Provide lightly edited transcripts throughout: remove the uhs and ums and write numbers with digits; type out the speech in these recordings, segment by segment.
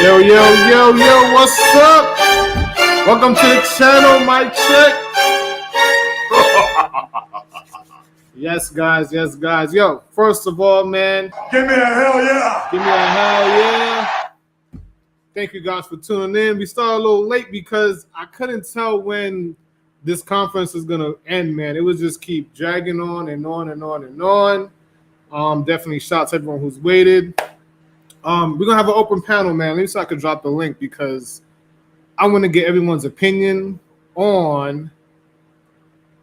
Yo, what's up? Welcome to the channel, Mike Check. Yes, guys. Yo, first of all, man. Give me a hell yeah. Thank you guys for tuning in. We started a little late because I couldn't tell when this conference is going to end, man. It would just keep dragging on and on and on and on. Definitely shout out to everyone who's waited. We're going to have an open panel, man. Let me see if I can drop the link because I want to get everyone's opinion on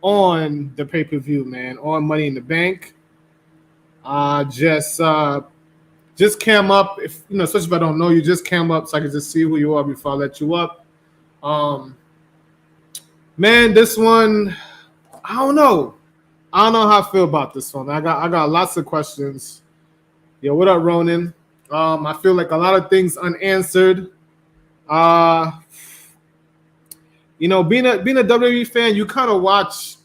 the pay-per-view, man, on Money in the Bank. Just cam up, if you know, especially if I don't know you, just cam up so I can just see who you are before I let you up. Man, this one, I don't know how I feel about this one. I got lots of questions. Yo, what up, Ronan? I feel like a lot of things unanswered. You know, being a WWE fan, you kind of watch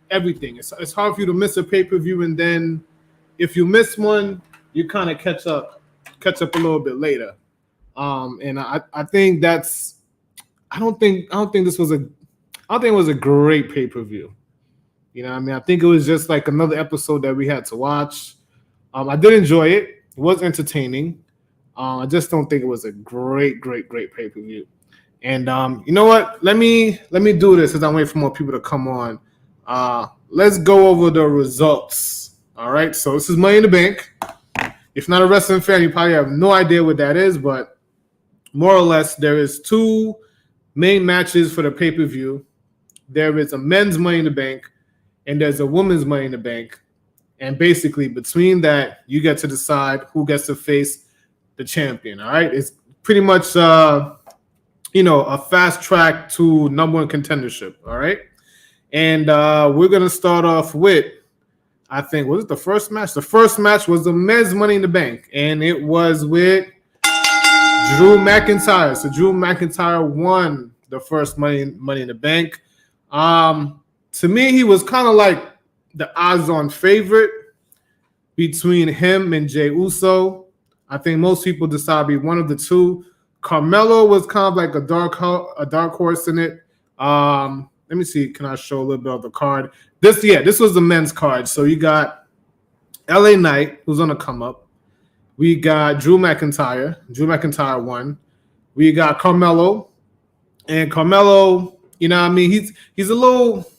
everything. It's hard for you to miss a pay-per-view, and then if you miss one, you kind of catch up a little bit later. And I think that's I don't think it was a great pay-per-view. You know what I mean? I think it was just like another episode that we had to watch. I did enjoy it. It was entertaining. I just don't think it was a great pay-per-view. And you know what? Let me do this as I'm waiting for more people to come on. Let's go over the results. All right. So this is Money in the Bank. If not a wrestling fan, you probably have no idea what that is, but more or less, there is two main matches for the pay-per-view. There is a men's Money in the Bank, and there's a women's Money in the Bank. And basically, between that, you get to decide who gets to face the champion. All right. It's pretty much a fast track to number one contendership. All right. And we're going to start off with, I think, was it the first match? The first match was the men's Money in the Bank, and it was with Drew McIntyre. So Drew McIntyre won the first Money in the Bank. To me, he was kind of like the odds-on favorite between him and Jey Uso. I think most people decide to be one of the two. Carmelo was kind of like a dark horse in it. Let me see. Can I show a little bit of the card? This was the men's card. So you got LA Knight, who's on the come up. We got Drew McIntyre. Drew McIntyre won. We got Carmelo. And Carmelo, you know what I mean? He's a little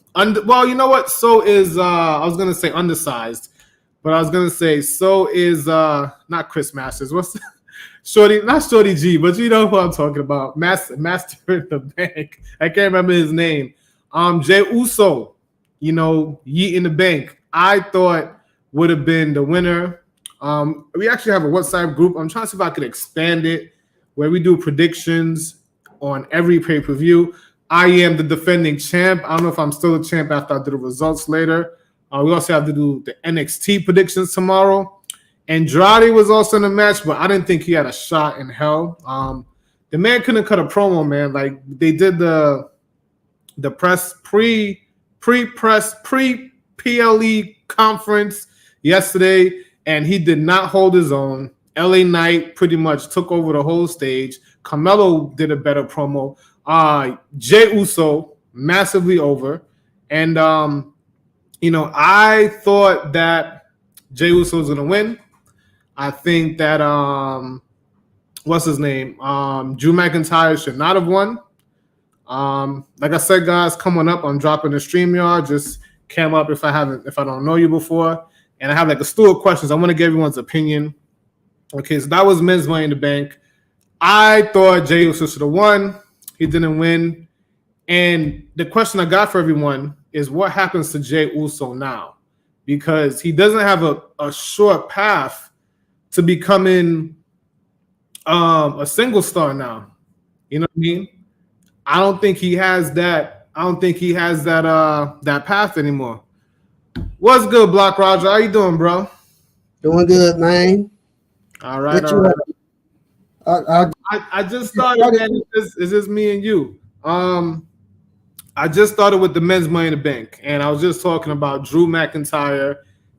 well, you know what? So is I was gonna say undersized, but I was gonna say so is not Chris Masters. What's Shorty, not Shorty G, but you know who I'm talking about. Master in the Bank. I can't remember his name. Jey Uso, you know, Yeet in the Bank, I thought would have been the winner. We actually have a WhatsApp group. I'm trying to see if I could expand it where we do predictions on every pay-per-view. I am the defending champ. I don't know if I'm still a champ after I do the results later. We also have to do the NXT predictions tomorrow. Andrade was also in the match, but I didn't think he had a shot in hell. The man couldn't cut a promo, man. Like they did the press pre-PLE conference yesterday, and he did not hold his own. LA Knight pretty much took over the whole stage. Carmelo did a better promo. Jey Uso massively over, and I thought that Jey Uso was gonna win. I think that what's his name? Drew McIntyre should not have won. Like I said, guys, coming up, I'm dropping the StreamYard. Just cam up if I don't know you before, and I have like a slew of questions. I want to get everyone's opinion. Okay, so that was men's Money in the Bank. I thought Jey Uso should have won. He didn't win. And the question I got for everyone is what happens to Jey Uso now? Because he doesn't have a short path to becoming a single star now. You know what I mean? I don't think he has that. I don't think he has that path anymore. What's good, Block Roger? How you doing, bro? Doing good, man. All right. I just started, man. It's just me and you. I just started with the men's Money in the Bank, and I was just talking about Drew McIntyre,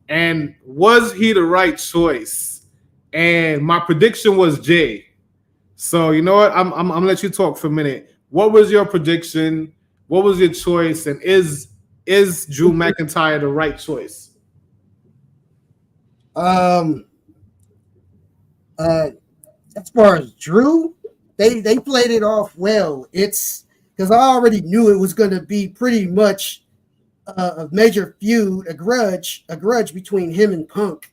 and was he the right choice? And my prediction was Jey. So you know what? I'm gonna let you talk for a minute. What was your prediction? What was your choice? And is Drew McIntyre the right choice? Um, uh, as far as Drew, they played it off well. It's because I already knew it was going to be pretty much a major feud, a grudge between him and Punk.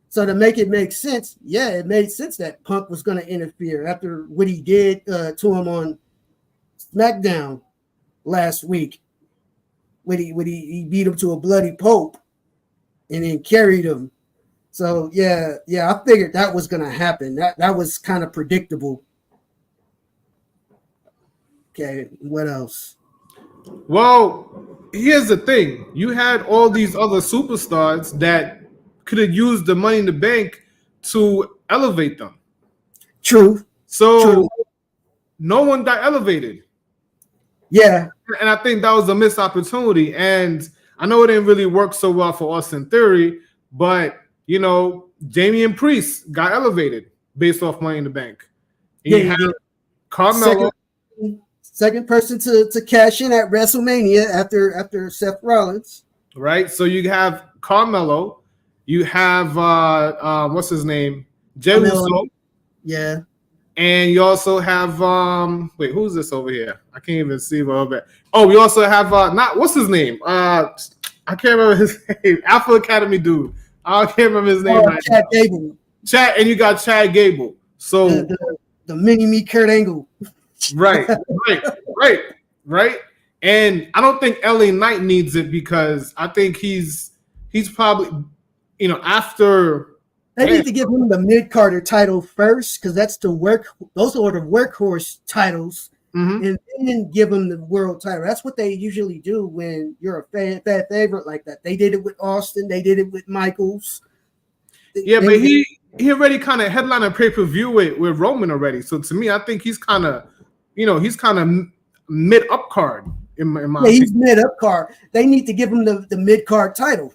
So to make it make sense, yeah, it made sense that Punk was going to interfere after what he did to him on SmackDown last week. When he beat him to a bloody pulp and then carried him. So yeah, I figured that was gonna happen. That was kind of predictable. Okay, what else? Well, here's the thing. You had all these other superstars that could have used the money in the bank to elevate them. True. So no one got elevated. Yeah. And I think that was a missed opportunity. And I know it didn't really work so well for Austin Theory, but you know, Damian Priest got elevated based off Money in the Bank. And you have Carmelo. Second person to cash in at WrestleMania after Seth Rollins. Right. So you have Carmelo. You have what's his name? Jey Uso. Yeah. And you also have wait, who's this over here? I can't even see what over there. Oh, we also have not what's his name? I can't remember his name. Alpha Academy dude. I can't remember his name right Chad now. Gable. And you got Chad Gable. So the mini-me Kurt Angle. Right. And I don't think LA Knight needs it because I think he's probably, you know, after they need to give him the mid-carder title first because that's those are the workhorse titles, and then give him the world title. That's what they usually do when you're a fan favorite like that. They did it with Austin. They did it with Michaels. Yeah, but he already kind of headlined a pay-per-view with Roman already. So to me, I think he's kind of, you know, he's kind of mid-up card in my opinion. He's mid-up card. They need to give him the mid-card title.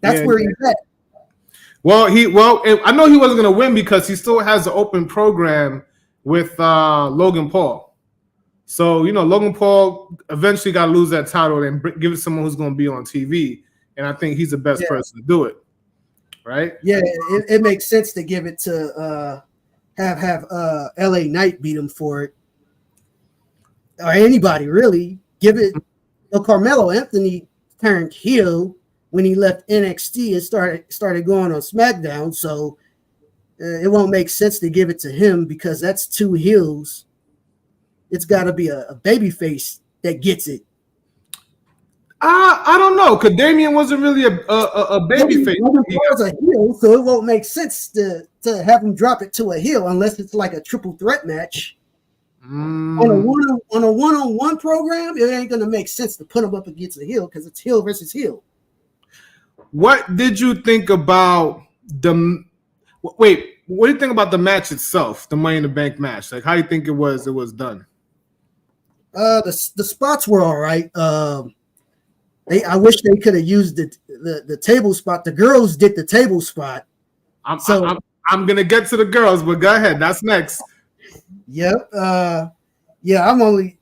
That's where he's at. Well, I know he wasn't going to win because he still has an open program with Logan Paul. So, you know, Logan Paul eventually got to lose that title and give it to someone who's going to be on TV. And I think he's the best person to do it. Right? Yeah, it makes sense to give it to have LA Knight beat him for it. Or anybody, really. Give it. Carmelo Anthony turned heel when he left NXT and started going on SmackDown. So it won't make sense to give it to him because that's two heels. It's got to be a babyface that gets it. I don't know, because Damian wasn't really a babyface. He was a heel, so it won't make sense to have him drop it to a heel unless it's like a triple threat match. On a one-on-one program, it ain't gonna make sense to put him up against a heel because it's heel versus heel. What did you think about what do you think about the match itself, the Money in the Bank match? Like, how do you think it was done? The spots were all right. I wish they could have used the table spot. The girls did the table spot. I'm gonna get to the girls, but go ahead. That's next. Yep. I'm only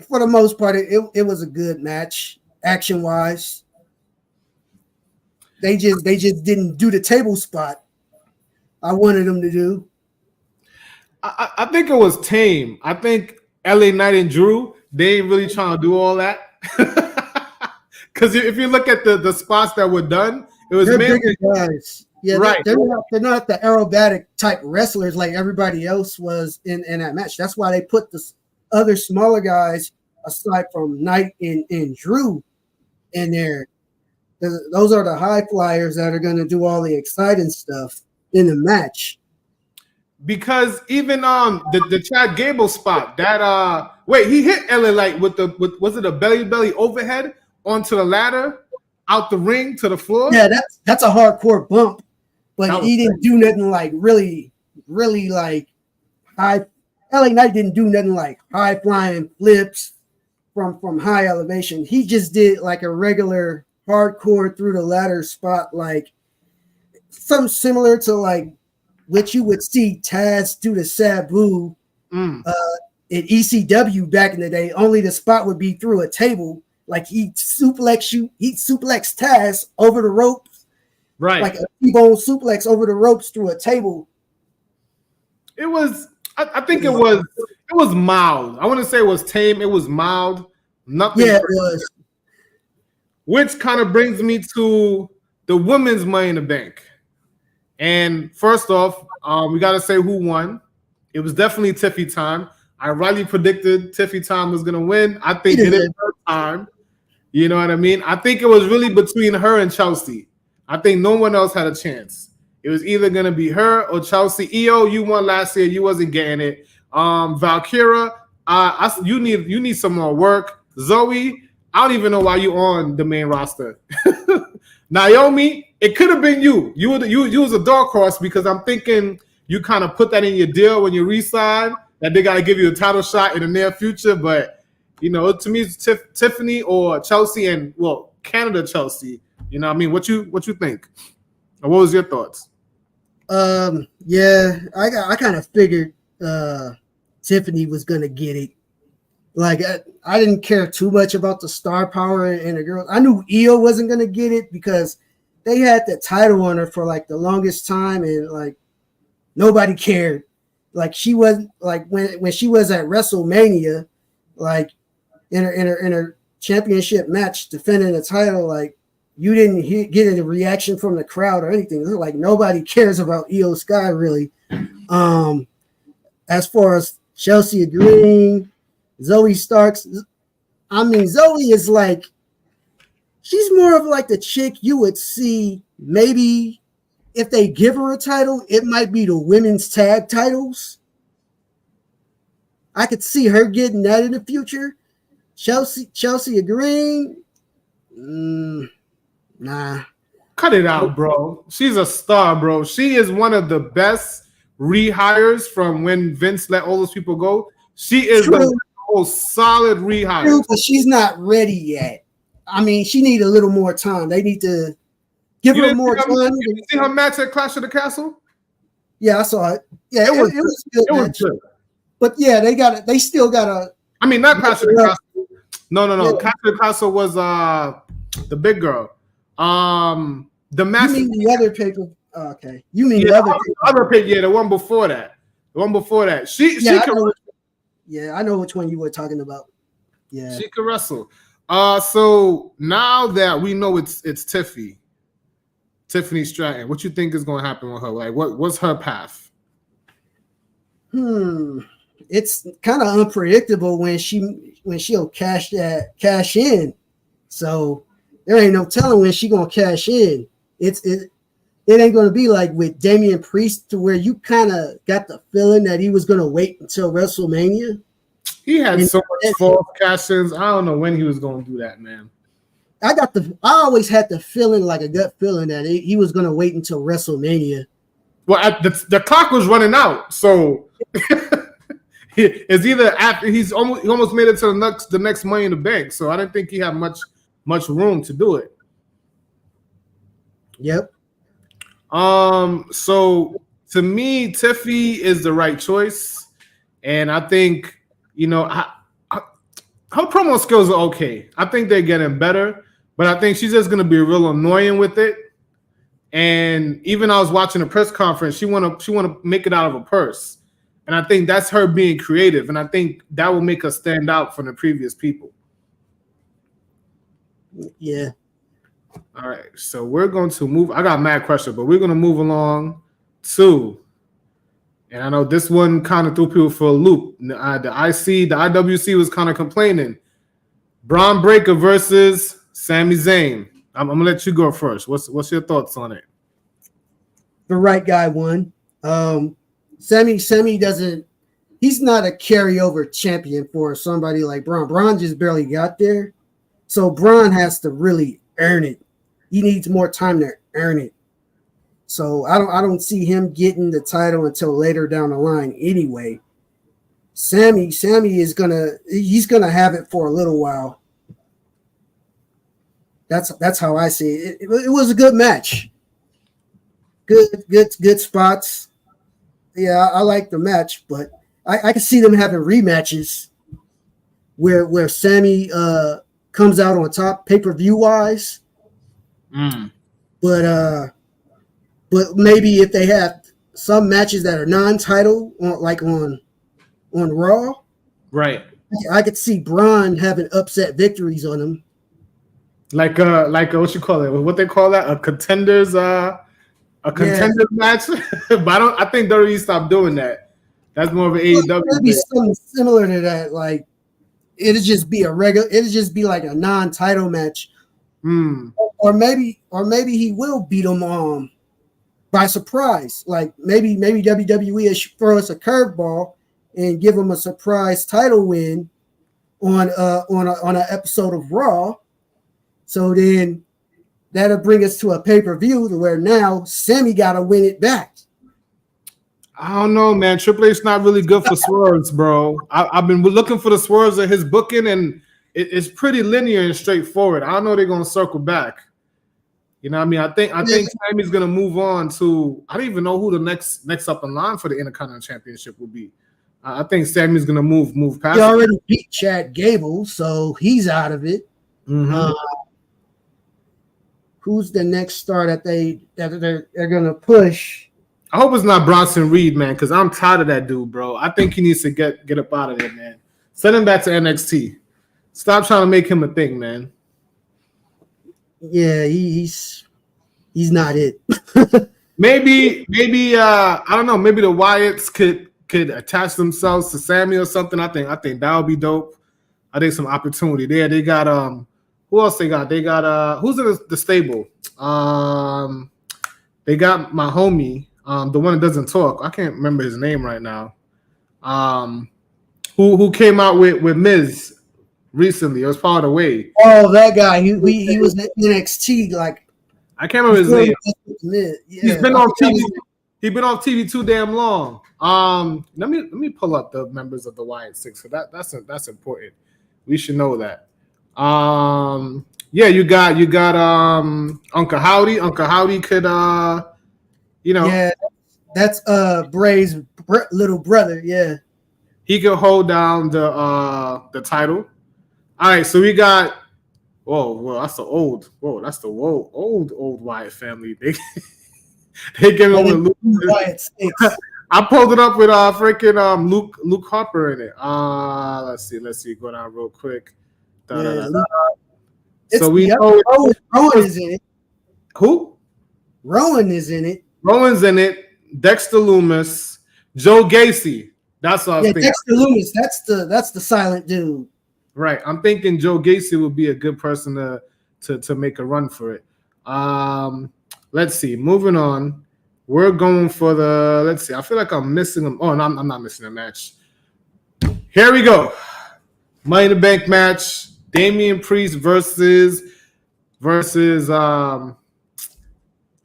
for the most part. It was a good match, action wise. They just didn't do the table spot I wanted them to do. I think it was tame. I think LA Knight and Drew, they ain't really trying to do all that. Because if you look at the spots that were done, it was mainly guys. Yeah, right. They're not the aerobatic type wrestlers like everybody else was in that match. That's why they put the other smaller guys aside from Knight and Drew in there. Those are the high flyers that are going to do all the exciting stuff in the match. Because even the Chad Gable spot that he hit LA Knight with was it a belly overhead onto the ladder out the ring to the floor? Yeah, that's a hardcore bump, but he didn't do nothing like really like high. LA Knight didn't do nothing like high flying flips from high elevation. He just did like a regular hardcore through the ladder spot, like something similar to like which you would see Taz do the Sabu in ECW back in the day. Only the spot would be through a table. Like he'd suplex Taz over the ropes. Right. Like a T-bone suplex over the ropes through a table. It was, I think it was mild. I wouldn't say it was tame. It was mild. Nothing. Yeah, it was. Which kind of brings me to the women's Money in the Bank. And first off, we got to say who won. It was definitely Tiffy time. I rightly predicted Tiffy time was going to win. I think it is her time. You know what I mean? I think it was really between her and Chelsea. I think no one else had a chance. It was either going to be her or Chelsea. EO, you won last year. You wasn't getting it. Valkyra, you need some more work. Zoe, I don't even know why you on the main roster. Naomi, it could have been you. You was a dark horse because I'm thinking you kind of put that in your deal when you re-sign that they got to give you a title shot in the near future. But, you know, to me, it's Tiffany or Chelsea and, well, Canada Chelsea. You know what I mean? What you think? Or what was your thoughts? Yeah, I kind of figured Tiffany was going to get it. Like, I didn't care too much about the star power and the girls. I knew Io wasn't going to get it because they had the title on her for, like, the longest time, and, like, nobody cared. Like, she wasn't, like, when she was at WrestleMania, like, in her championship match defending the title, like, you didn't get a reaction from the crowd or anything. It's like nobody cares about Io Sky, really. As far as Chelsea Green, Zoe Starks, I mean, Zoe is like, she's more of like the chick you would see maybe if they give her a title, it might be the women's tag titles. I could see her getting that in the future. Chelsea Green, nah. Cut it out, bro. She's a star, bro. She is one of the best rehires from when Vince let all those people go. She is the most solid rehire. True, but she's not ready yet. I mean, she needs a little more time. They need to give her more time. You see her match at Clash of the Castle? Yeah, I saw it. Yeah, it was good. It was good. But yeah, they still got to. I mean, not Clash of the Castle. No. Yeah. Clash of the Castle was the big girl. The match. You mean the other paper? Oh, okay. You mean the other paper? Yeah, the one before that. The one before that. I know which one you were talking about. Yeah. She could wrestle. So now that we know it's Tiffany Stratton, what you think is going to happen with her? Like, what's her path? It's kind of unpredictable when she'll cash in. So there ain't no telling when she gonna cash in. It ain't gonna be like with Damian Priest to where you kind of got the feeling that he was gonna wait until WrestleMania. He had so much false cash-ins. I don't know when he was gonna do that, man. I always had the feeling, like a gut feeling, that he was gonna wait until WrestleMania. Well, the clock was running out, so it's either after he almost made it to the next Money in the Bank. So I didn't think he had much room to do it. Yep. So to me, Tiffy is the right choice, and I think her promo skills are okay. I think they're getting better, but I think she's just gonna be real annoying with it. And even I was watching a press conference, she wanna make it out of a purse, and I think that's her being creative, and I think that will make her stand out from the previous people. Yeah. All right, so we're going to move. I got mad question, but we're going to move along to, and I know this one kind of threw people for a loop. The IWC was kind of complaining. Braun Breaker versus Sami Zayn. I'm gonna let you go first. What's your thoughts on it? The right guy won. Sami doesn't. He's not a carryover champion for somebody like Braun. Braun just barely got there. So Braun has to really earn it. He needs more time to earn it. So I don't see him getting the title until later down the line anyway. Sami is he's gonna have it for a little while. That's how I see it. It was a good match. Good spots. yeah, I like the match, but I can see them having rematches where Sammy comes out on top pay-per-view wise. But maybe if they have some matches that are non-title on Raw, Right. I could see Braun having upset victories on him. Like what you call it? What they call that? A contenders match. But I think WWE stopped doing that. That's more of an AEW. It'd be something similar to that. Like it'd just be like a non-title match. Or maybe he will beat him by surprise. Like maybe WWE should throw us a curveball and give him a surprise title win on an episode of Raw. So then that'll bring us to a pay-per-view where now Sammy gotta win it back. I don't know, man. Triple H not really good for swerves, bro. I've been looking for the swerves of his booking, and it's pretty linear and straightforward. I don't know they're gonna circle back. You know what I mean? I think Sammy's gonna move on to. I don't even know who the next up in line for the Intercontinental Championship will be. I think Sammy's gonna move past. He already beat Chad Gable, so he's out of it. Who's the next star that they're gonna push? I hope it's not Bronson Reed, man, because I'm tired of that dude, bro. I think he needs to get up out of there, man. Send him back to NXT. Stop trying to make him a thing, man. Yeah, he's not it. maybe I don't know. Maybe the Wyatts could attach themselves to Sammy or something. I think that would be dope. I think some opportunity there. They got who else they got? They got who's in the stable? They got my homie, the one that doesn't talk. I can't remember his name right now. Who came out with Miz recently? It was part of the way. Oh, that guy. He was in NXT. Like I can't remember his name. Yeah, He's been on TV. He's been on TV too damn long. Let me pull up the members of the Wyatt Six. So that's important. We should know that. Yeah, you got Uncle Howdy. Uncle Howdy could Yeah, that's Bray's little brother. Yeah, he could hold down the title. All right, so we got. That's the old Wyatt family. They give him Luke. I pulled it up with freaking Luke Harper in it. Let's see. Go down real quick. So we know Rowan is in it. Who? Rowan is in it. Rowan's in it. Dexter Lumis, Joe Gacy. That's what I was thinking. Dexter Lumis. That's the silent dude. Right. I'm thinking Joe Gacy would be a good person to make a run for it. Let's see. Moving on. We're going for the. Let's see. I feel like I'm missing them. Oh, no, I'm not missing a match. Here we go. Money in the Bank match. Damian Priest versus the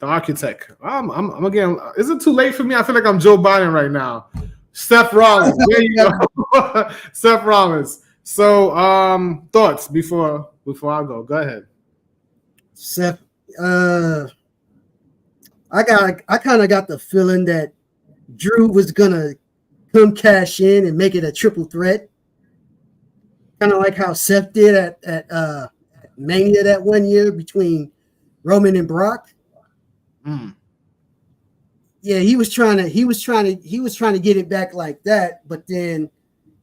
Architect. I'm again. Is it too late for me? I feel like I'm Joe Biden right now. Seth Rollins. There you go. Seth Rollins. So thoughts before I go. Go ahead. Seth, I kind of got the feeling that Drew was gonna come cash in and make it a triple threat. Kind of like how Seth did at Mania that one year between Roman and Brock. Yeah, he was trying to get it back like that, but then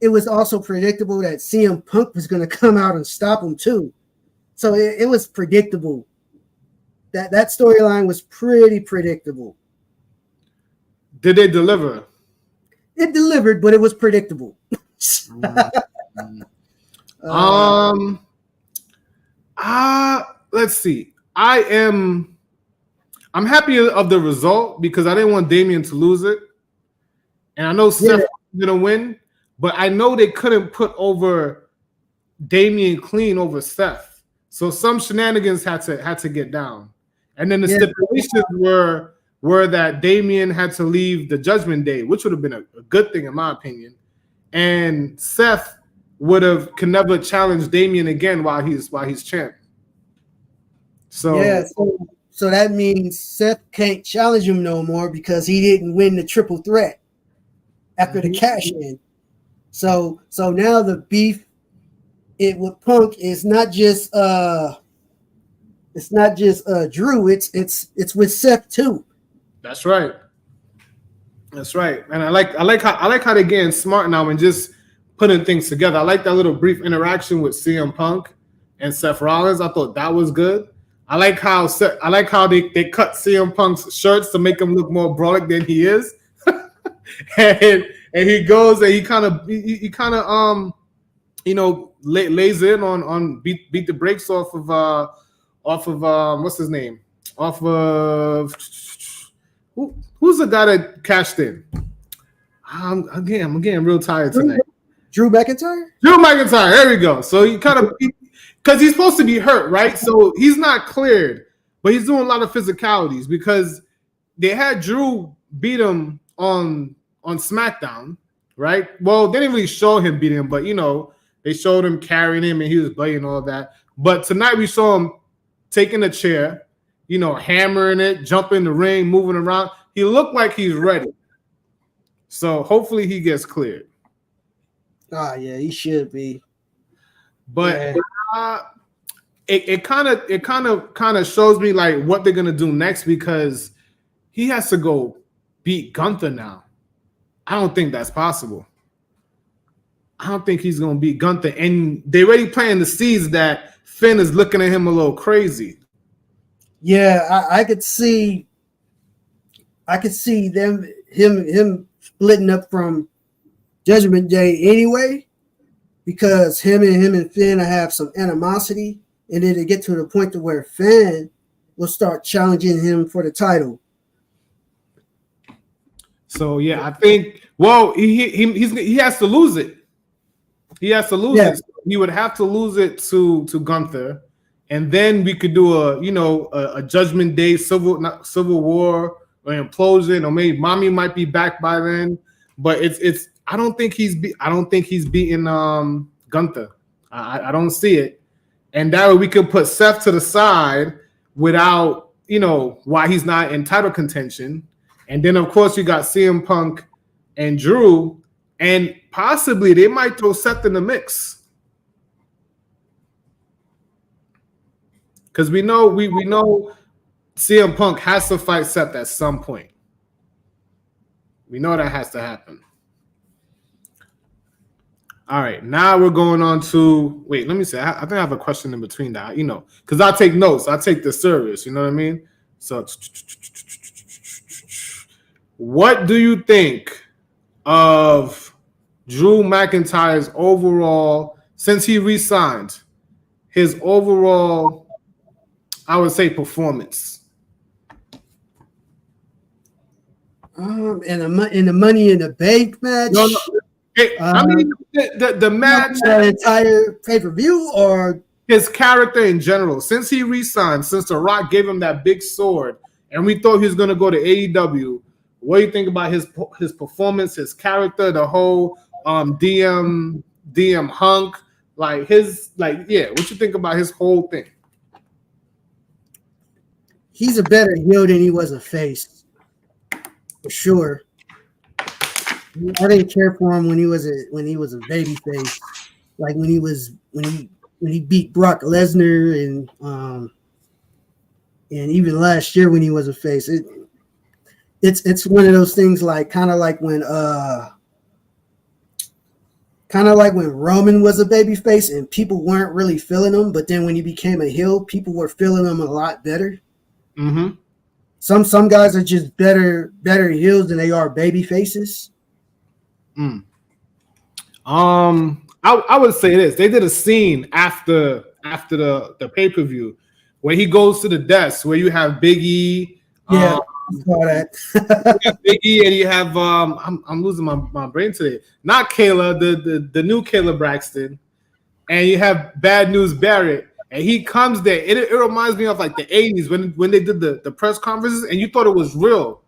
it was also predictable that CM Punk was going to come out and stop him too. So it was predictable. That storyline was pretty predictable. Did they deliver? It delivered, but it was predictable. Let's see. I'm happy of the result because I didn't want Damian to lose it. And I know Seth was gonna win, but I know they couldn't put over Damian clean over Seth. So some shenanigans had to get down. And then the stipulations were that Damian had to leave the Judgment Day, which would have been a good thing in my opinion. And Seth can never challenge Damian again while he's champ. So so that means Seth can't challenge him no more because he didn't win the triple threat. after the cash in. So now the beef with Punk is not just Drew, it's with Seth too. That's right. That's right. And I like how they're getting smart now and just putting things together. I like that little brief interaction with CM Punk and Seth Rollins. I thought that was good. I like how they cut CM Punk's shirts to make him look more brolic than he is. and he goes and he kind of lays in on beat the brakes off of what's his name? Off of who's the guy that cashed in? I'm getting real tired tonight. Drew McIntyre? Drew McIntyre, there we go. So he kind of because he's supposed to be hurt, right? So he's not cleared, but he's doing a lot of physicalities because they had Drew beat him on SmackDown, right? Well, they didn't really show him beating him, but they showed him carrying him and he was bloody and all that. But tonight we saw him taking a chair, hammering it, jumping in the ring, moving around. He looked like he's ready. So hopefully he gets cleared. Oh yeah, he should be. But it kind of shows me like what they're gonna do next because he has to go beat Gunther now. I don't think that's possible. I don't think he's gonna beat Gunther, and they already planting the seeds that Finn is looking at him a little crazy. Yeah, I could see him splitting up from Judgment Day anyway, because him and Finn have some animosity, and then they get to the point to where Finn will start challenging him for the title. So yeah, I think he has to lose it. He has to lose it. He would have to lose it to Gunther, and then we could do a Judgment Day civil war or implosion, or maybe Mommy might be back by then. But it's I don't think he's beating Gunther. I don't see it, and that way we could put Seth to the side without why he's not in title contention. And then, of course, you got CM Punk and Drew, and possibly they might throw Seth in the mix. Because we know CM Punk has to fight Seth at some point. We know that has to happen. All right, now we're going on to wait. Let me see. I think I have a question in between that. Because I take notes. I take this serious. You know what I mean? So, what do you think of Drew McIntyre's overall, since he re-signed, his overall, I would say, performance? In the Money in the Bank match. No. I mean the match, the entire pay-per-view, or his character in general. Since he re-signed, since The Rock gave him that big sword, and we thought he was going to go to AEW. What do you think about his performance, his character, the whole DM hunk, what you think about his whole thing? He's a better heel than he was a face, for sure. I didn't care for him when he was a baby face, like when he beat Brock Lesnar and even last year when he was a face. It's one of those things kind of like when Roman was a baby face and people weren't really feeling him, but then when he became a heel, people were feeling him a lot better. Mm-hmm. Some guys are just better heels than they are baby faces. I would say this. They did a scene after the pay-per-view where he goes to the desk where you have Big E. Yeah, I saw that. Big E, and you have I'm losing my brain today. Not Kayla, the new Kayla Braxton, and you have Bad News Barrett, and he comes there. It reminds me of like the 80s when they did the press conferences, and you thought it was real.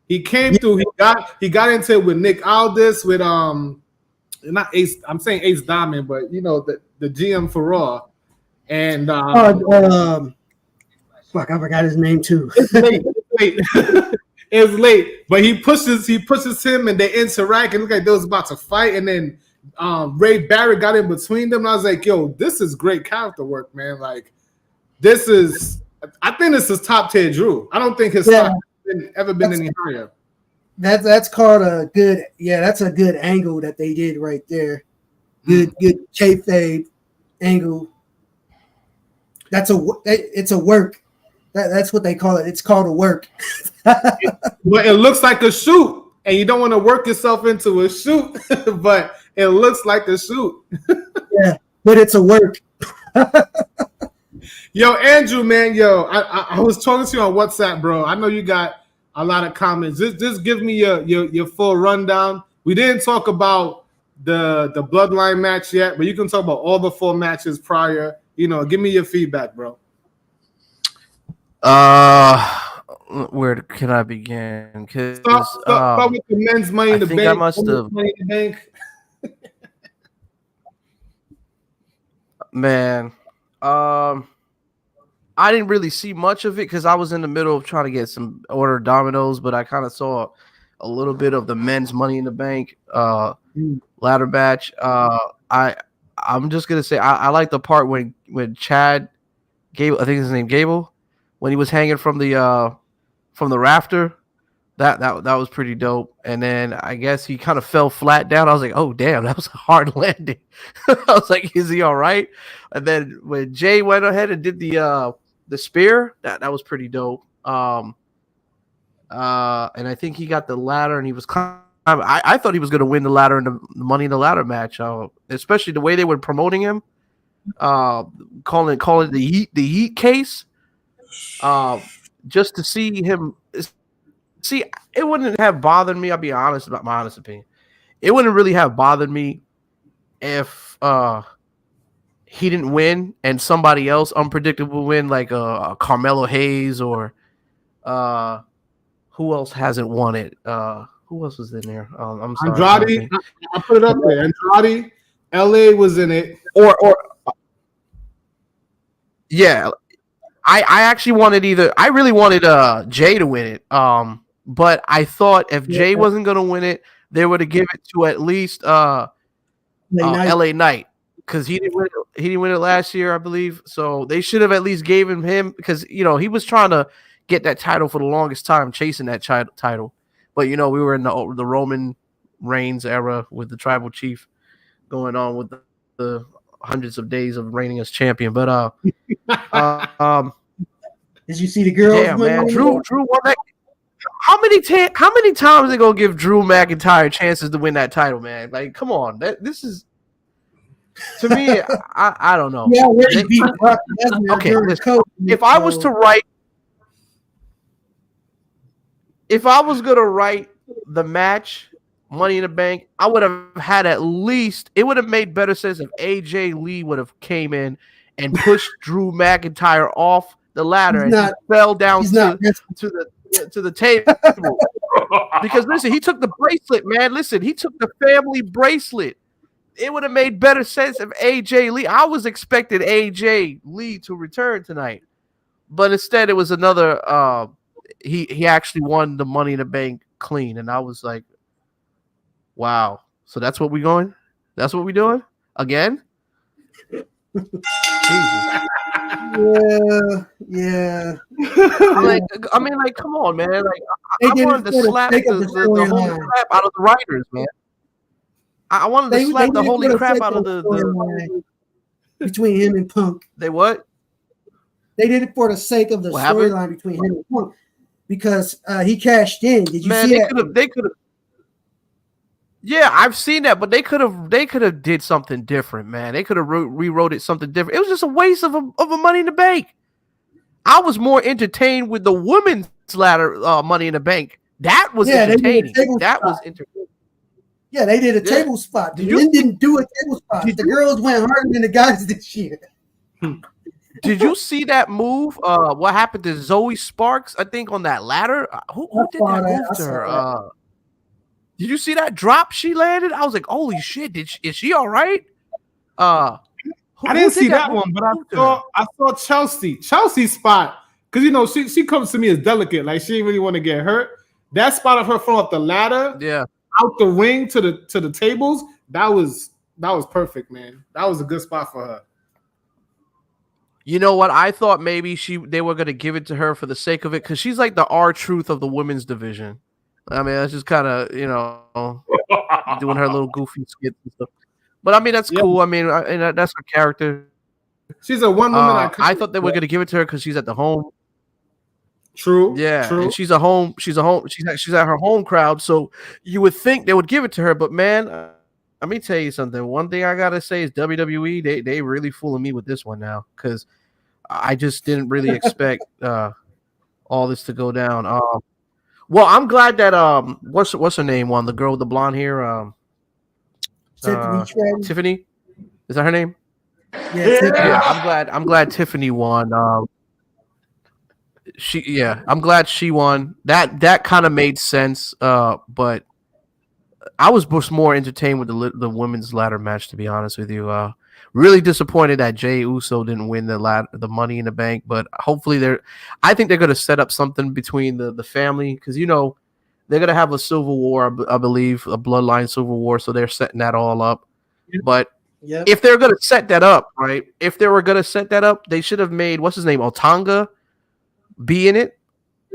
He came through. He got into it with Nick Aldis, with not Ace. I'm saying Ace Diamond, but the GM for Raw, and fuck, I forgot his name too. Wait. It was late, but he pushes him, and they interact, and look like they was about to fight, and then Ray Barrett got in between them. And I was like, yo, this is great character work, man. Like, I think this is top tier Drew. I don't think his stock ever been any higher. That's called a good. Yeah, that's a good angle that they did right there. Good kayfabe angle. It's a work. That's what they call it. It's called a work. But it looks like a shoot, and you don't want to work yourself into a shoot, but it looks like a shoot. Yeah, but it's a work. Yo, Andrew, man, I was talking to you on WhatsApp, bro. I know you got a lot of comments. Just give me your full rundown. We didn't talk about the Bloodline match yet, but you can talk about all the 4 matches prior. Give me your feedback, bro. Where can I begin? Start with the men's Money in the Bank. I must have. Money in the Bank. Man, I didn't really see much of it because I was in the middle of trying to get some order dominoes, but I kind of saw a little bit of the men's Money in the Bank ladder match. I'm just gonna say I like the part when Chad Gable, I think his name Gable, when he was hanging from the rafter. That was pretty dope. And then I guess he kind of fell flat down. I was like, oh damn, that was a hard landing. I was like, is he all right? And then when Jay went ahead and did the spear, that was pretty dope. And I think he got the ladder, and he was I thought he was going to win the ladder in the Money in the Ladder match, especially the way they were promoting him, calling it the heat case, just to see him. See, it wouldn't have bothered me. I'll be honest about my honest opinion. It wouldn't really have bothered me if he didn't win and somebody else unpredictable win, like a Carmelo Hayes or who else hasn't won it? Who else was in there? I'm sorry. Andrade. I put it up there. Andrade. LA was in it. Or yeah. I actually wanted I really wanted Jay to win it. But I thought if Jay wasn't going to win it, they would have given it to at least LA Knight, because he didn't win it last year, I believe. So they should have at least given him, because he was trying to get that title for the longest time, chasing that title. But we were in the Roman Reigns era with the Tribal Chief going on with the hundreds of days of reigning as champion. But did you see the girls? Yeah, man. Drew won that. How many times are they gonna give Drew McIntyre chances to win that title, man? Like, come on. This is, to me, I don't know. Yeah, where he beat Brock Lesnar. Okay, listen, if I was gonna write the match Money in the Bank, I would have had at least, it would have made better sense if AJ Lee would have came in and pushed Drew McIntyre off the ladder and he fell down to the table. Because listen, he took the bracelet, man. Listen, he took the family bracelet. It would have made better sense if AJ Lee. I was expecting AJ Lee to return tonight, but instead it was another. He actually won the Money in the Bank clean, and I was like, wow. So that's what we going? That's what we doing again? Jesus. Yeah. I mean, come on, man. Like, I wanted to slap the holy crap out of the writers, man. I wanted to slap the holy crap out of the between him and Punk. They what? They did it for the sake of the storyline between him and Punk, because he cashed in. Did you see that? They could have. Yeah, I've seen that, but they could have did something different, man. They could have rewrote it something different. It was just a waste of a Money in the Bank. I was more entertained with the women's ladder Money in the Bank. That was entertaining. That was entertaining. Yeah, they did a table spot. The men didn't do a table spot. The girls went harder than the guys this year. Did you see that move? What happened to Zoe Sparks? I think on that ladder. Who did that move to her? Did you see that drop she landed? I was like, holy shit! Is she all right? I didn't see that one, but I saw Chelsea's spot, because she comes to me as delicate, like she didn't really want to get hurt. that spot of her falling off the ladder, out the ring to the tables, that was perfect, man. That was a good spot for her. You know what? I thought maybe they were gonna give it to her for the sake of it, because she's like the R-Truth of the women's division. I mean, that's just kind of, doing her little goofy skits and stuff. But I mean, that's cool. I mean, that's her character. She's a one woman. I thought they were gonna give it to her because she's at the home. True. Yeah, true. and she's at her home crowd, so you would think they would give it to her. But man, let me tell you something. One thing I gotta say is WWE, they really fooling me with this one now, because I just didn't really expect all this to go down. Well, I'm glad that what's her name won, the girl with the blonde hair, Tiffany. Is that her name? Yeah, I'm glad Tiffany won. I'm glad she won. That kind of made sense. But I was just more entertained with the women's ladder match, to be honest with you. Really disappointed that Jey Uso didn't win the Money in the Bank, but hopefully I think they're going to set up something between the family, because they're going to have a civil war, I believe, a bloodline civil war, so they're setting that all up. But if they're going to set that up, right? If they were going to set that up, they should have made what's his name, Otanga, be in it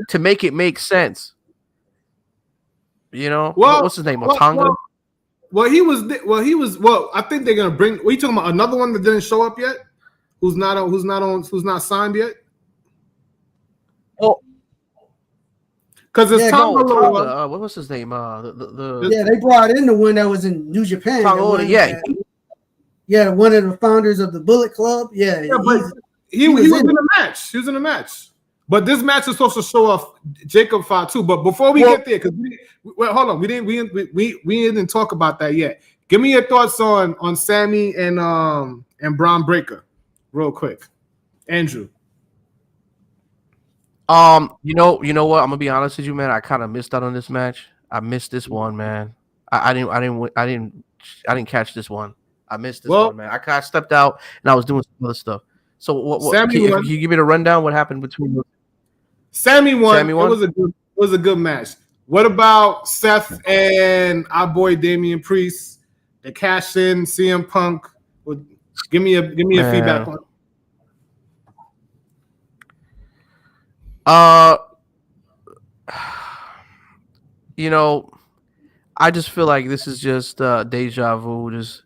to make it make sense. What's his name, Otanga? Well, I think they're gonna bring. Are you talking about another one that didn't show up yet? Who's not signed yet? Oh, because it's Tonga. What was his name? They brought in the one that was in New Japan. Tonga, one of the founders of the Bullet Club. Yeah, but he was in the match. He was in the match. But this match is supposed to show off Jacob Fatu. But before we get there, because hold on, we didn't talk about that yet. Give me your thoughts on Sammy and Braun Breaker, real quick, Andrew. You know what? I'm gonna be honest with you, man. I kind of missed out on this match. I missed this one, man. I didn't catch this one. I missed this one, man. I kind of stepped out and I was doing some other stuff. So what can you give me the rundown? What happened between them? Sammy won. It was a good match. What about Seth and our boy Damian Priest? The cash in CM Punk. Give me a feedback on it. I just feel like this is just deja vu. Just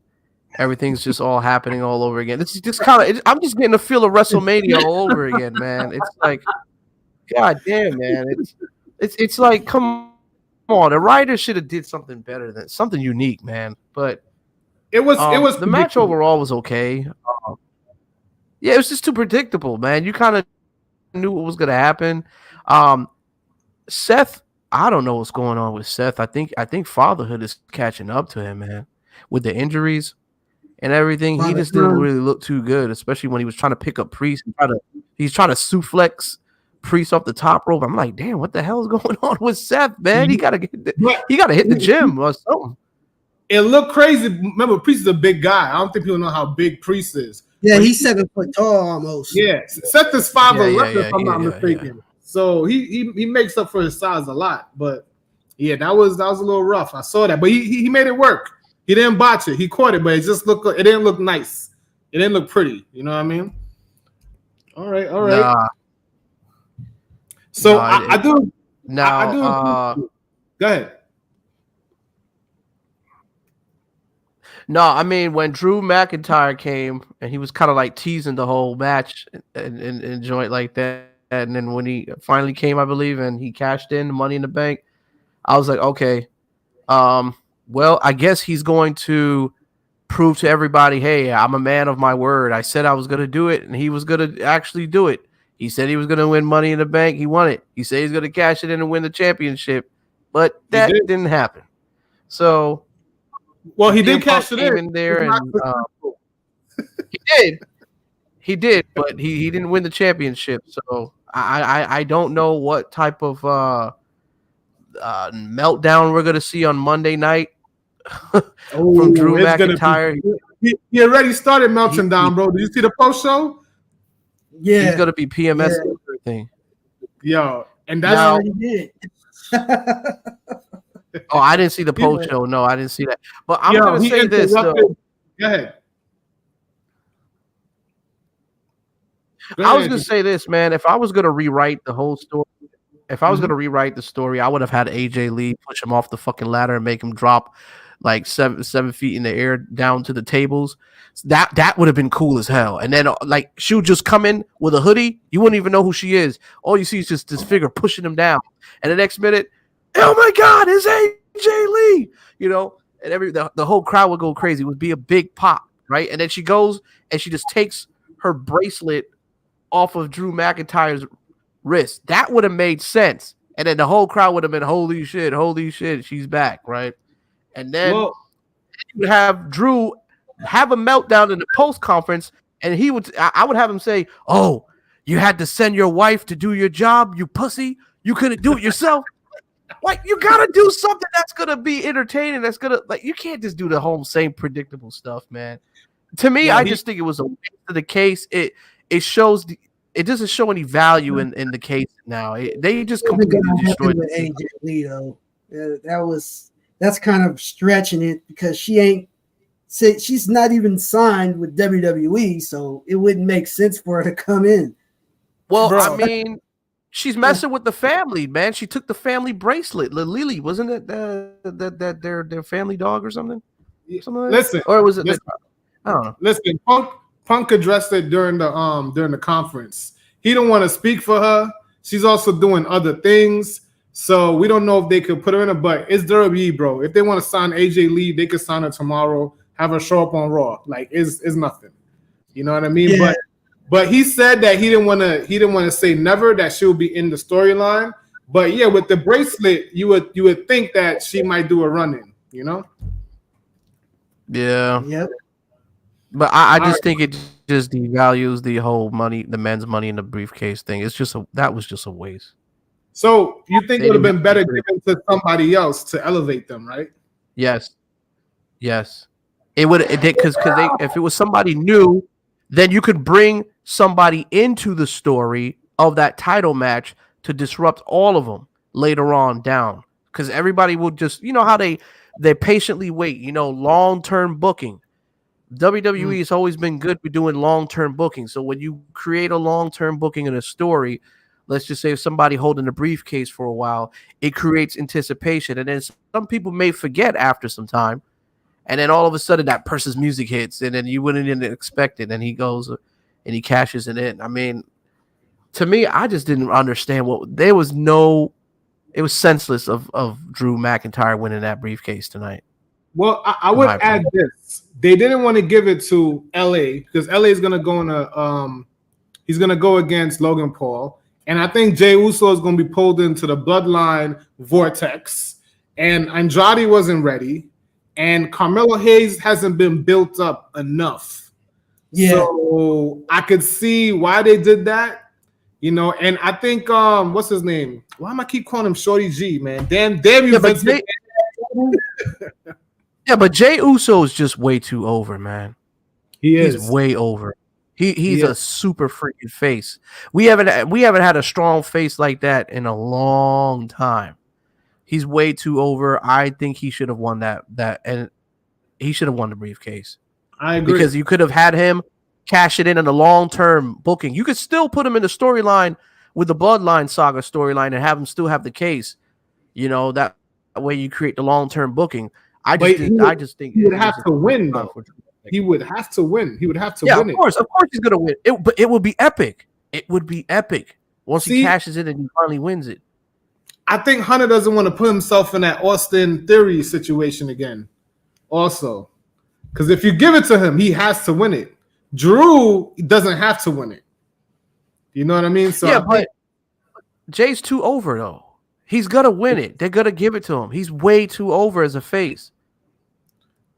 everything's just all happening all over again. This is just I'm just getting a feel of WrestleMania all over again, man. It's like, God damn, man. It's like, come on. The writer should have did something better, than something unique, man. But it was the match overall was okay. It was just too predictable, man. You kind of knew what was gonna happen. Seth, I don't know what's going on with Seth. I think fatherhood is catching up to him, man. With the injuries and everything, he just didn't really look too good, especially when he was trying to pick up Priest. He's trying to suplex Priest off the top rope. I'm like, damn, what the hell is going on with Seth, man? He gotta hit the gym or something. It looked crazy. Remember, Priest is a big guy. I don't think people know how big Priest is. Yeah, he's 7 foot tall almost. Yeah, Seth is 5'11", if I'm not mistaken. So he makes up for his size a lot. But yeah, that was a little rough. I saw that, but he made it work. He didn't botch it. He caught it, but it didn't look nice. It didn't look pretty. You know what I mean? All right. Nah. So I do. Go ahead. No, I mean, when Drew McIntyre came and he was kind of like teasing the whole match and joint like that, and then when he finally came, I believe, and he cashed in the Money in the Bank, I was like, okay, well, I guess he's going to prove to everybody, hey, I'm a man of my word. I said I was going to do it, and he was going to actually do it. He said he was going to win Money in the Bank. He won it. He said he's going to cash it in and win the championship, but that didn't happen. So, well, he did cash it in there, and he did, but he didn't win the championship. So I don't know what type of meltdown we're going to see on Monday night from Drew McIntyre. He already started melting down, bro. Did you see the post show? Yeah, he's going to be PMS and everything. Yo, and that's Oh, I didn't see the post show. No, I didn't see that. But I'm gonna say this though. Go ahead. I was gonna say this, man. If I was gonna rewrite the whole story, if I was gonna rewrite the story, I would have had AJ Lee push him off the fucking ladder and make him drop like 7 feet in the air down to the tables. That would have been cool as hell. And then like she would just come in with a hoodie, you wouldn't even know who she is. All you see is just this figure pushing him down. And the next minute, oh my God, it's AJ Lee, you know, and the whole crowd would go crazy. It would be a big pop, right? And then she goes and she just takes her bracelet off of Drew McIntyre's wrist. That would have made sense. And then the whole crowd would have been, holy shit, she's back, right? And then you would have Drew have a meltdown in the post conference, and I would have him say, "Oh, you had to send your wife to do your job, you pussy. You couldn't do it yourself." Like, you gotta do something that's gonna be entertaining. That's gonna, like, you can't just do the whole same predictable stuff, man. To me, I just think it was a waste of the case. It shows it doesn't show any value in the case now. They just completely destroyed with AJ Lee, though. That's kind of stretching it because she's not even signed with WWE, so it wouldn't make sense for her to come in. Well, I mean, she's messing with the family, man. She took the family bracelet. Lily, wasn't it that their family dog or something? Something like listen, or was it? I don't know. Listen, Punk addressed it during the conference. He don't want to speak for her. She's also doing other things. So we don't know if they could put her in it, but it's WWE, bro. If they want to sign AJ Lee, they could sign her tomorrow, have her show up on Raw. Like, it's nothing. You know what I mean? Yeah. But he said that he didn't want to say never that she would be in the storyline. But yeah, with the bracelet, you would think that she might do a run-in, you know? Yeah. Yep. But I just think it just devalues the whole the men's money in the briefcase thing. That was just a waste. So you think it would have been better given to somebody else to elevate them, right? Yes. It would because if it was somebody new, then you could bring somebody into the story of that title match to disrupt all of them later on down. Because everybody will just, you know how they patiently wait, you know, long-term booking. WWE has always been good with doing long-term booking. So when you create a long-term booking in a story, let's just say if somebody holding a briefcase for a while, it creates anticipation. And then some people may forget after some time. And then all of a sudden that person's music hits and then you wouldn't even expect it. And he goes and he cashes it in. I mean, to me, I just didn't understand it was senseless of Drew McIntyre winning that briefcase tonight. Well, I would add this. They didn't want to give it to LA because LA is gonna go he's gonna go against Logan Paul. And I think Jey Uso is gonna be pulled into the bloodline vortex. And Andrade wasn't ready. And Carmelo Hayes hasn't been built up enough. Yeah. So I could see why they did that, you know. And I think what's his name? Why am I keep calling him Shorty G, man? Damn you, Vince. Yeah, but Jey Uso is just way too over, man. He's way over. He's a super freaking face. We haven't had a strong face like that in a long time. He's way too over. I think he should have won that and he should have won the briefcase. I agree. Because you could have had him cash it in a long-term booking. You could still put him in the storyline with the Bloodline Saga storyline and have him still have the case. You know, that way you create the long-term booking. I just think he would have to win, though. He would have to win. He would have to win. Of course he's gonna win. But it would be epic. It would be epic once he cashes it and he finally wins it. I think Hunter doesn't want to put himself in that Austin Theory situation again. Also, because if you give it to him, he has to win it. Drew doesn't have to win it. You know what I mean? So yeah, but Jay's too over though. He's gonna win it. They're gonna give it to him. He's way too over as a face.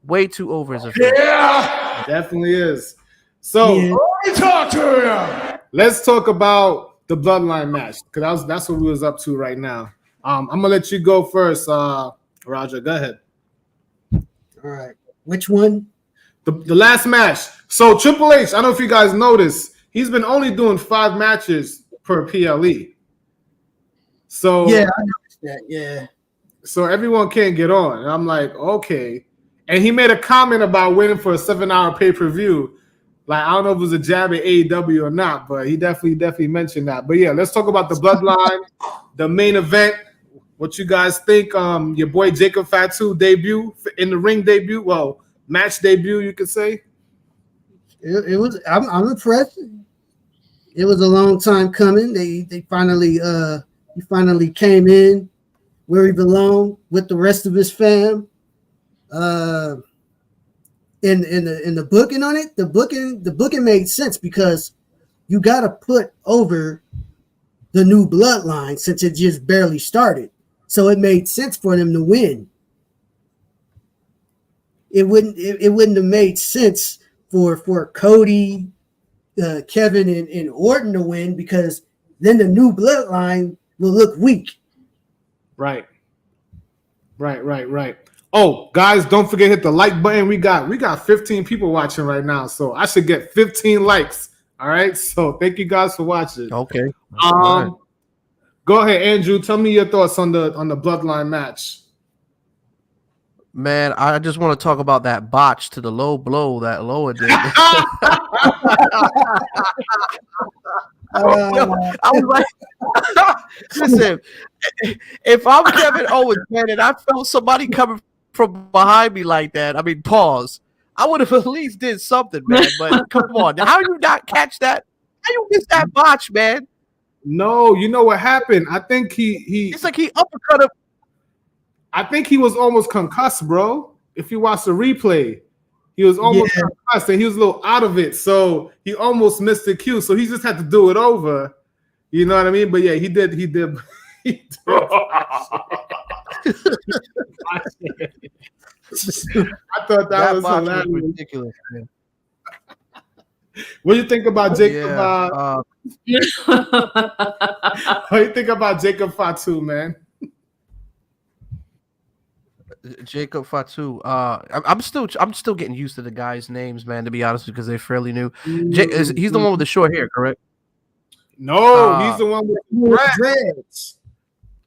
Way too over as a face. Yeah, definitely is. So let me talk to you. Let's talk about the Bloodline match because that's what we was up to right now. I'm gonna let you go first, Roger. Go ahead. All right. Which one? The last match. So Triple H, I don't know if you guys noticed, he's been only doing 5 matches per PLE. So yeah, I noticed noticed that. Yeah. So everyone can't get on. And I'm like, okay. And he made a comment about waiting for a 7-hour pay-per-view. Like, I don't know if it was a jab at AEW or not, but he definitely mentioned that. But yeah, let's talk about the Bloodline, the main event. What you guys think? Your boy Jacob Fatu debut in the ring debut. Well, match debut, you could say. It was. I'm impressed. It was a long time coming. They finally he finally came in where he belonged with the rest of his fam. In the booking on it, the booking made sense because you got to put over the new bloodline since it just barely started. So it made sense for them to win. It wouldn't have made sense for Cody, Kevin, and Orton to win because then the new bloodline will look weak. Right. Oh, guys, don't forget to hit the like button. We got 15 people watching right now, so I should get 15 likes. All right. So thank you guys for watching. Okay. Right. Go ahead, Andrew. Tell me your thoughts on the Bloodline match. Man, I just want to talk about that botch to the low blow that Loa did. I was like, listen, if I'm Kevin Owens, man, and I felt somebody coming from behind me like that, I mean, pause. I would have at least did something, man. But come on, how you not catch that? How you miss that botch, man? No, you know what happened? I think he. It's like he uppercut him. I think he was almost concussed, bro. If you watch the replay, he was almost concussed and he was a little out of it. So he almost missed the cue. So he just had to do it over. You know what I mean? But yeah, he did. I thought that was hilarious. Ridiculous, man. What do you think about Jacob? What do you think about Jacob Fatu, man? Jacob Fatu. I'm still getting used to the guys' names, man. To be honest, because they're fairly new. He's the one with the short hair, correct? No, he's the one with the dreads.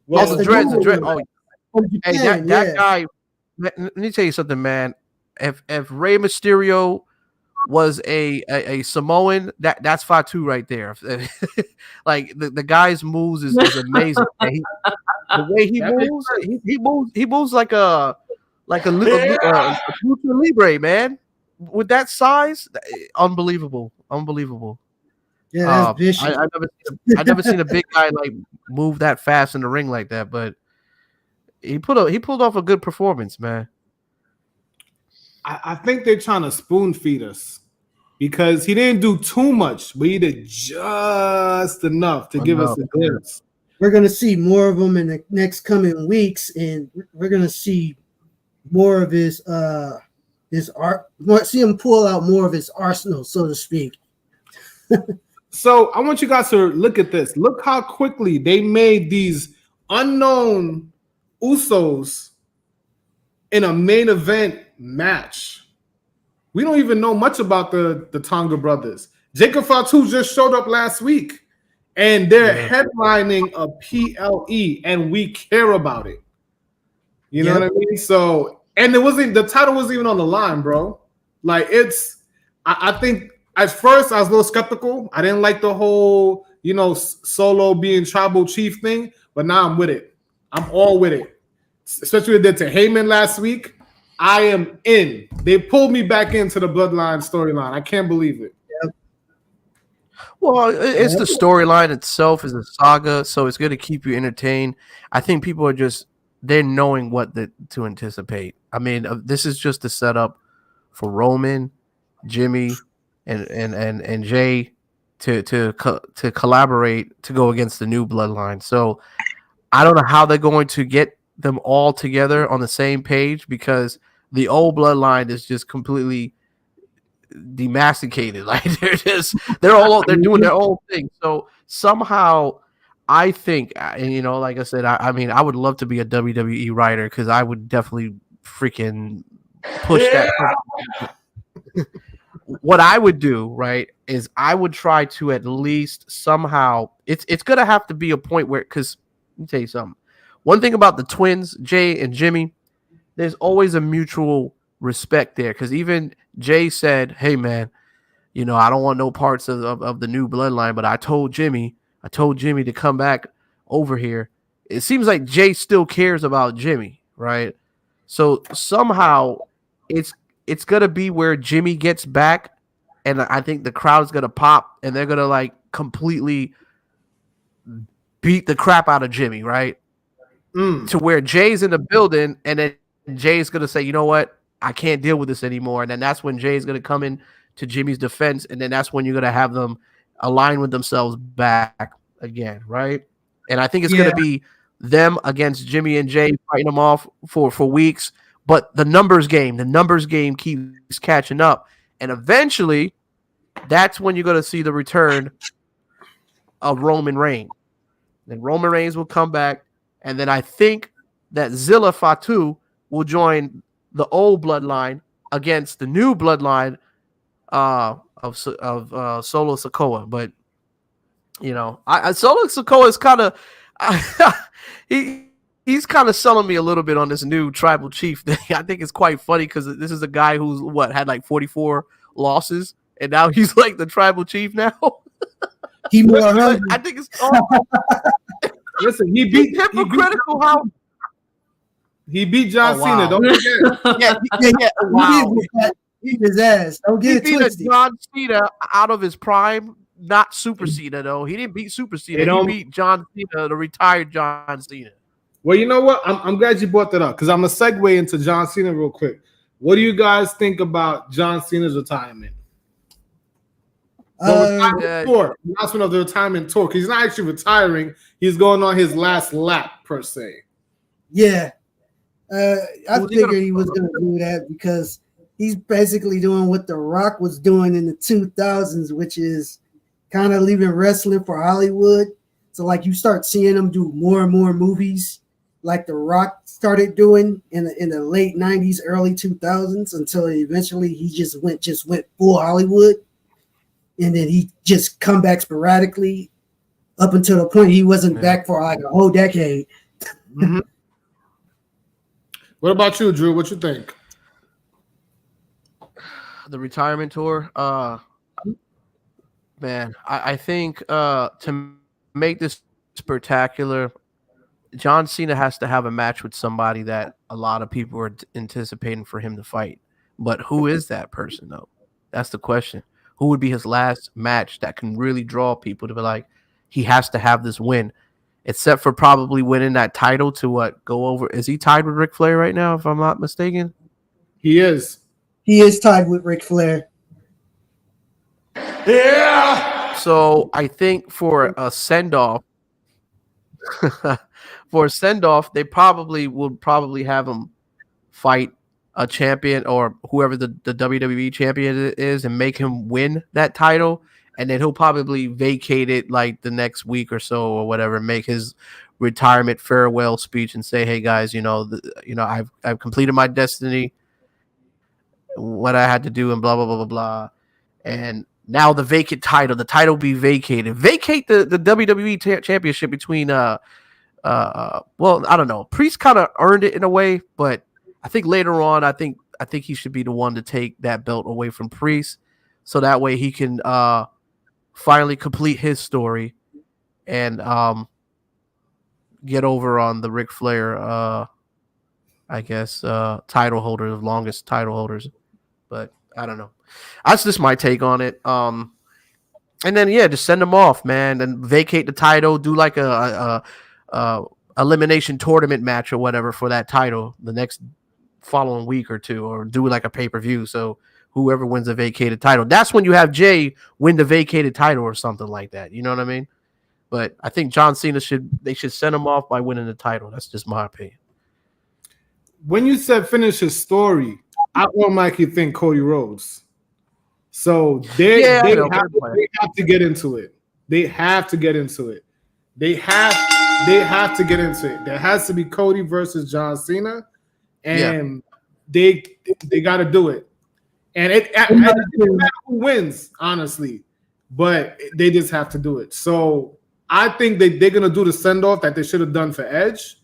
Well, the dreads. Oh, hey, that guy. Let me tell you something, man. If Rey Mysterio was a Samoan, that's Fatu right there. Like the guy's moves is amazing. The way he moves like a Lucha Libre, man. With that size, unbelievable. Yeah, that's vicious. I never seen a big guy like move that fast in the ring like that. But he pulled off a good performance, man. I think they're trying to spoon feed us because he didn't do too much, but he did just enough to give us a glimpse. We're going to see more of him in the next coming weeks, and we're going to see more of his art. See him pull out more of his arsenal, so to speak. So I want you guys to look at this. Look how quickly they made these unknown Usos in a main event match. We don't even know much about the Tonga brothers. Jacob Fatu just showed up last week, and they're headlining a PLE, and we care about it. You know what I mean? So, and the title wasn't even on the line, bro. Like I think at first I was a little skeptical. I didn't like the whole, Solo being tribal chief thing, but now I'm with it. I'm all with it. Especially what they did to Heyman last week. I am in. They pulled me back into the Bloodline storyline. I can't believe it. Well, it's the storyline itself is a saga, so it's going to keep you entertained. I think people are they're knowing what to anticipate. I mean, this is just a setup for Roman, Jimmy, and Jay to collaborate to go against the new Bloodline. So I don't know how they're going to get them all together on the same page because the old Bloodline is just completely demasticated. Like they're doing their own thing. So somehow I think, and like I said, I mean, I would love to be a WWE writer because I would definitely freaking push that. What I would do, right, is I would try to at least somehow. It's gonna have to be a point where, because let me tell you something. one thing about the twins, Jay and Jimmy, there's always a mutual respect there. Because even Jay said, "Hey, man, I don't want no parts of the new bloodline." But I told Jimmy to come back over here. It seems like Jay still cares about Jimmy, right? So somehow it's gonna be where Jimmy gets back, and I think the crowd's gonna pop, and they're gonna like completely beat the crap out of Jimmy, right? To where Jay's in the building, and then Jay's gonna say, "You know what? I can't deal with this anymore." And then that's when Jay's gonna come in to Jimmy's defense, and then that's when you're gonna have them align with themselves back again, right? And I think it's gonna be them against Jimmy and Jay fighting them off for weeks. But the numbers game keeps catching up, and eventually, that's when you're gonna see the return of Roman Reigns. Then Roman Reigns will come back, and then I think that Zilla Fatu will join the old bloodline against the new bloodline of Solo Sikoa. But Solo Sikoa is kind of he's kind of selling me a little bit on this new tribal chief thing. I think it's quite funny because this is a guy who's had like 44 losses, and now he's like the tribal chief now. He more hungry. I think it's listen. He's hypocritical. How he beat John Cena. Don't forget. Yeah. Wow. He beat his ass. Don't get it twisted. John Cena out of his prime, not Super Cena though. He didn't beat Super Cena. He beat John Cena, the retired John Cena. Well, you know what? I'm glad you brought that up because I'm gonna segue into John Cena real quick. What do you guys think about John Cena's retirement? Tour, announcement of the retirement tour. He's not actually retiring; he's going on his last lap per se. Yeah, I figured he was going to do that because he's basically doing what The Rock was doing in the 2000s, which is kind of leaving wrestling for Hollywood. So, like, you start seeing him do more and more movies, like The Rock started doing in the late 90s, early 2000s, until eventually he just went full Hollywood. And then he just come back sporadically up until the point he wasn't back for like a whole decade. Mm-hmm. What about you, Drew? What you think? The retirement tour? Man, I think to make this spectacular, John Cena has to have a match with somebody that a lot of people are anticipating for him to fight. But who is that person, though? That's the question. Who would be his last match that can really draw people to be like, he has to have this win, except for probably winning that title to go over. Is he tied with Ric Flair right now, if I'm not mistaken? He is. He is tied with Ric Flair. Yeah. So I think for a send-off, they probably have him fight a champion or whoever the WWE champion is and make him win that title, and then he'll probably vacate it like the next week or so or whatever, make his retirement farewell speech and say, "Hey guys, I've completed my destiny, what I had to do, and blah blah blah blah blah." And now the vacant title, the title be vacated. Vacate the WWE championship between well, I don't know. Priest kind of earned it in a way, but I think later on, I think he should be the one to take that belt away from Priest, so that way he can finally complete his story and get over on the Ric Flair, I guess, title holder, the longest title holders. But I don't know. That's just my take on it. And then just send them off, man, and vacate the title. Do like a elimination tournament match or whatever for that title the next following week or two, or do like a pay-per-view. So whoever wins the vacated title, that's when you have Jay win the vacated title or something like that. You know what I mean? But I think John Cena should send him off by winning the title. That's just my opinion. When you said finish his story, I automatically think Cody Rhodes. So they have to get into it. They have to get into it. They have to get into it. There has to be Cody versus John Cena, and they got to do it. And it doesn't matter who wins, honestly, but they just have to do it. So I think they're gonna do the send off that they should have done for Edge,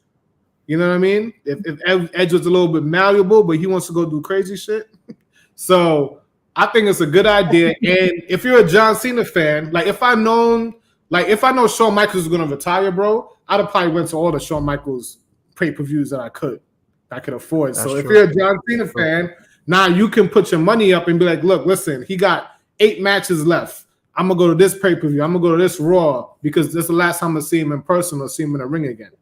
You know what I mean? If Edge was a little bit malleable, but he wants to go do crazy shit. So I think it's a good idea. And if you're a John Cena fan, like if I know Shawn Michaels is gonna retire, bro, I'd have probably went to all the Shawn Michaels pay-per-views that I could afford. That's so if true. you're a John Cena fan, now you can put your money up and be like, look, listen, he got 8 matches left. I'm gonna go to this pay-per-view. I'm gonna go to this Raw because this is the last time I see him in person or see him in a ring again.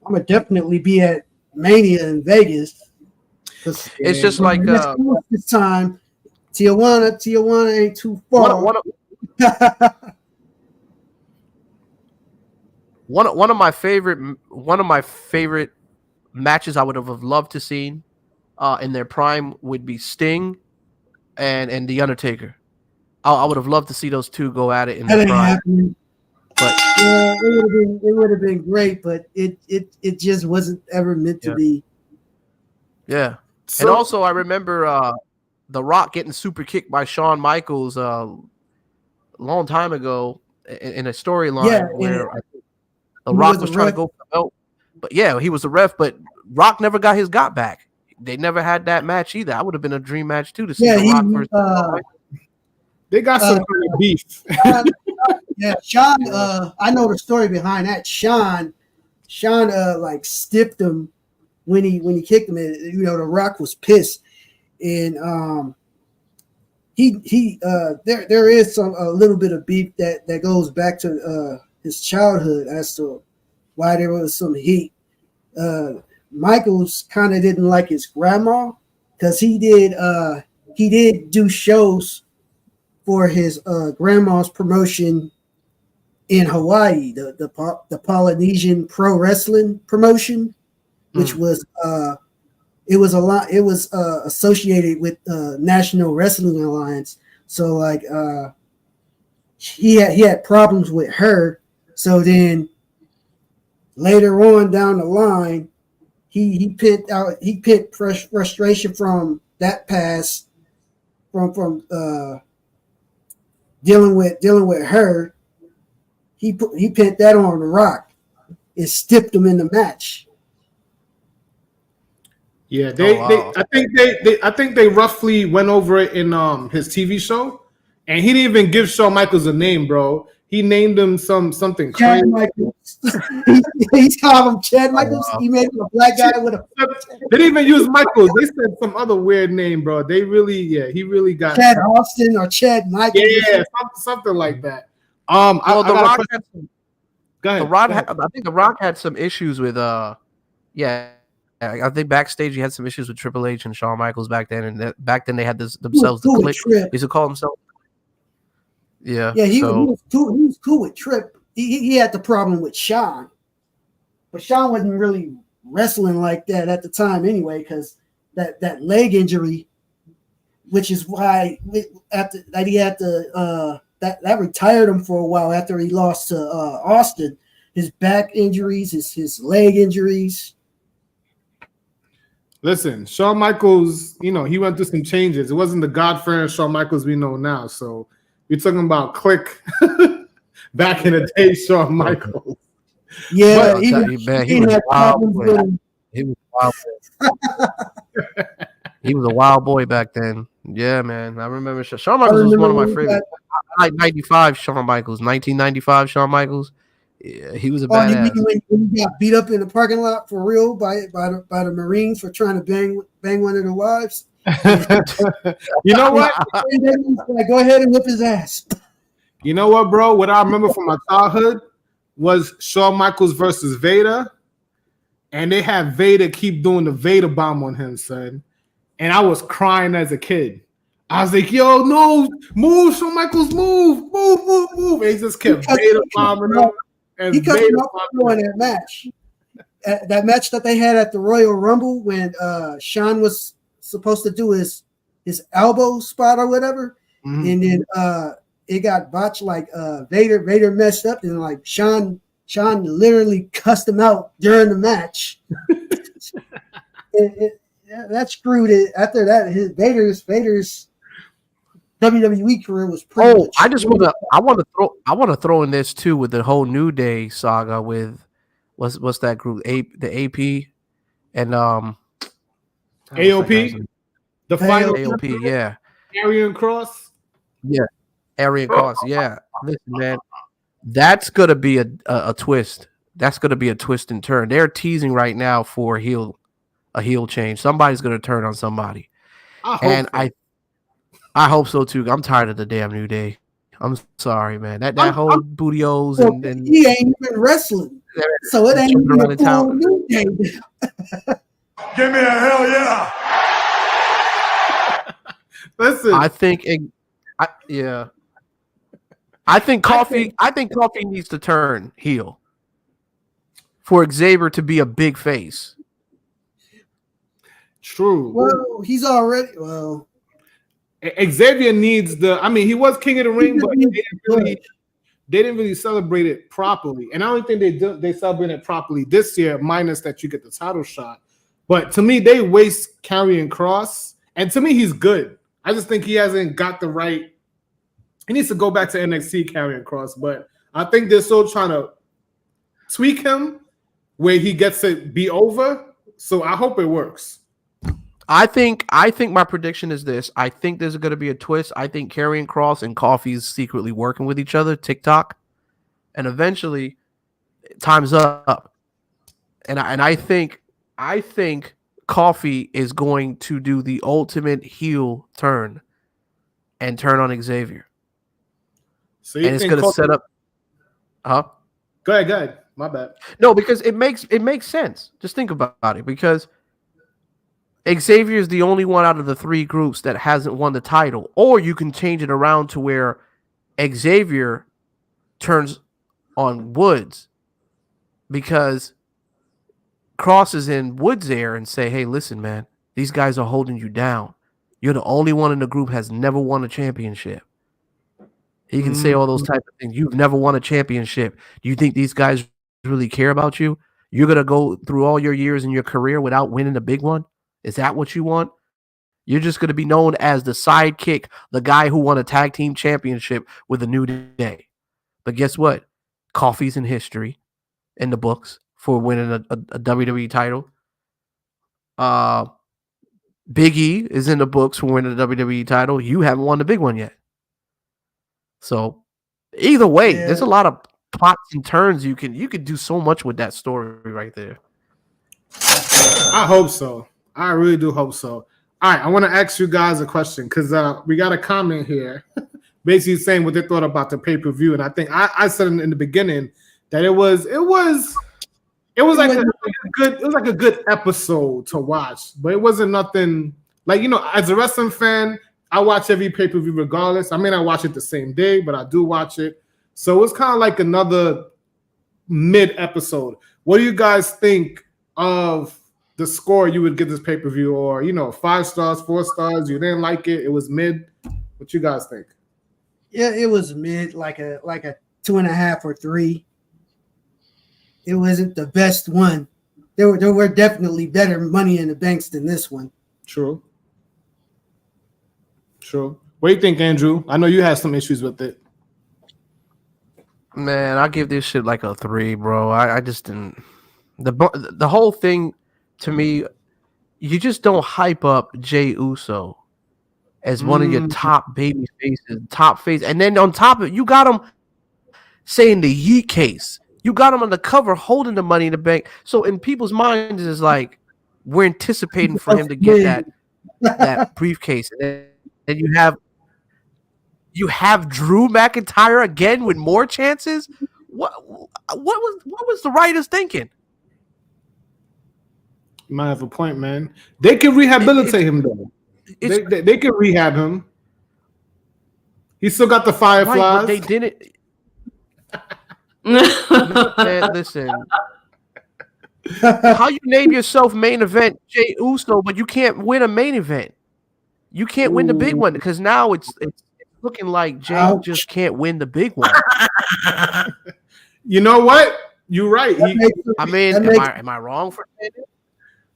I'm gonna definitely be at Mania in Vegas. It's just like this time, Tijuana ain't too far. One of my favorite matches I would have loved to see in their prime would be Sting and The Undertaker. I would have loved to see those two go at it in their prime. Happening. But yeah, it would have been great, but it just wasn't ever meant to be. Yeah. And also I remember The Rock getting super kicked by Shawn Michaels a long time ago in a storyline where The Rock was trying to go for the belt. But yeah, he was a ref, but Rock never got his got back. They never had that match either. I would have been a dream match too to see The Rock versus they got some kind of beef. Sean, I know the story behind that. Sean like stiffed him when he kicked him. And, The Rock was pissed, and there is a little bit of beef that goes back to his childhood as to why there was some heat. Michaels kind of didn't like his grandma because he did do shows for his grandma's promotion in Hawaii, the Polynesian Pro Wrestling promotion, which was associated with National Wrestling Alliance. So like he had problems with her. So then later on down the line, he pent frustration from that past from dealing with her. He pent that on The Rock and stiffed him in the match. Yeah, I think they roughly went over it in his TV show, and he didn't even give Shawn Michaels a name, bro. He named him something Chad crazy. Michaels. He's called him Chad Michaels. He made him a black guy with a. They didn't even use Michaels. They said some other weird name, bro. He really got Chad Austin or Chad Michaels. Yeah, something like that. Well, The Rock had some, go ahead. I think The Rock had some issues with I think backstage he had some issues with Triple H and Shawn Michaels back then, and back then they had themselves the Click. They used to call themselves. Yeah, he was cool with Trip. He had the problem with Shawn, but Shawn wasn't really wrestling like that at the time anyway, because that leg injury, which is why after that he had to that retired him for a while after he lost to Austin. His back injuries, his leg injuries. Listen, Shawn Michaels, he went through some changes. It wasn't the God-fearing Shawn Michaels we know now. So we're talking about Click back in the day, Shawn Michaels. Yeah, he was a wild boy. He was a wild boy. He was a wild boy back then. Yeah, man. I remember Shawn Michaels was one of my favorites. I like 95 Shawn Michaels, 1995 Shawn Michaels. Yeah, he was a badass. When he got beat up in the parking lot for real by the Marines for trying to bang one of the wives. You know what? Go ahead and whip his ass. You know what, bro? What I remember from my childhood was Shawn Michaels versus Vader, and they had Vader keep doing the Vader bomb on him, son. And I was crying as a kid. I was like, "Yo, no, move, Shawn Michaels, move!" And he just kept Vader bombing him. He cut him up in that match. That match that they had at the Royal Rumble when Shawn was supposed to do his elbow spot or whatever, and then it got botched. Like Vader messed up, and like Shawn literally cussed him out during the match. That screwed it. After that, Vader's WWE career was pretty much. I want to throw in this too with the whole New Day saga with what's that group? The AP and AOP, the final AOP, yeah. Karrion Cross. Yeah. Arian Cross, yeah. Listen, man, that's gonna be a twist. That's gonna be a twist and turn. They're teasing right now for a heel change. Somebody's gonna turn on somebody. I hope And so. I hope so too. I'm tired of the damn New Day. I'm sorry, man. That whole I'm- bootios Well, and he ain't even wrestling, so it ain't jumping even around a in town. cool new day. Give me a hell yeah. Listen, I think Coffee needs to turn heel for Xavier to be a big face. true. Well, he's already well. Xavier needs the. I mean, he was king of the ring, but they didn't really celebrate it properly. And I don't think they celebrated it properly this year, minus that you get the title shot. But to me, they waste Karrion Cross, and to me, he's good. I just think he hasn't got the right. He needs to go back to NXT Karrion Cross, but I think they're still trying to tweak him where he gets to be over. So I hope it works. I think my prediction is this. I think there's going to be a twist. I think Karrion Cross and Coffee's secretly working with each other, TikTok, and eventually time's up. And I think Coffee is going to do the ultimate heel turn and turn on Xavier. So you And it's think going to set up. Huh? Go ahead. My bad. No, because it makes sense. Just think about it. Because Xavier is the only one out of the three groups that hasn't won the title. Or you can change it around to where Xavier turns on Woods because Cross is in Woods' ear and say, hey, listen, man, these guys are holding you down. You're the only one in the group has never won a championship. He can say all those type of things. You've never won a championship. Do you think these guys really care about you? You're going to go through all your years in your career without winning a big one? Is that what you want? You're just going to be known as the sidekick, the guy who won a tag team championship with a New Day. But guess what? Coffee's in history, in the books, for winning a WWE title. Big E is in the books for winning a WWE title. You haven't won the big one yet. So either way, there's a lot of plots and turns. You could do so much with that story right there. I hope so. I really do hope so. All right, I want to ask you guys a question because we got a comment here, basically saying what they thought about the pay-per-view, and I think I said in the beginning that it was like a good episode to watch, but it wasn't nothing like, as a wrestling fan, I watch every pay-per-view regardless. I may not watch it the same day, but I do watch it. So it's kind of like another mid episode. What do you guys think of the score you would give this pay-per-view? Or 5 stars, 4 stars, you didn't like it, it was mid. What you guys think? Yeah, it was mid, like a 2.5 or 3. It wasn't the best one. There were definitely better Money in the Banks than this one. True. What do you think, Andrew? I know you had some issues with it. Man, I give this shit like a 3, bro. I just didn't. The whole thing to me, you just don't hype up Jey Uso as one of your top baby faces, top face, and then on top of it, you got him saying the yeet case. You got him on the cover holding the Money in the Bank. So in people's minds, it's like we're anticipating for him to get that briefcase, and then you have Drew McIntyre again with more chances. What was the writers thinking? You might have a point, man. They can rehabilitate him though. They can rehab him. He still got the Fireflies. Right, but they didn't. Man, listen. How you name yourself main event Jey Uso, but you can't win a main event? You can't win the big one because now it's looking like Jey just can't win the big one. You know what? You're right. Am I wrong for saying it?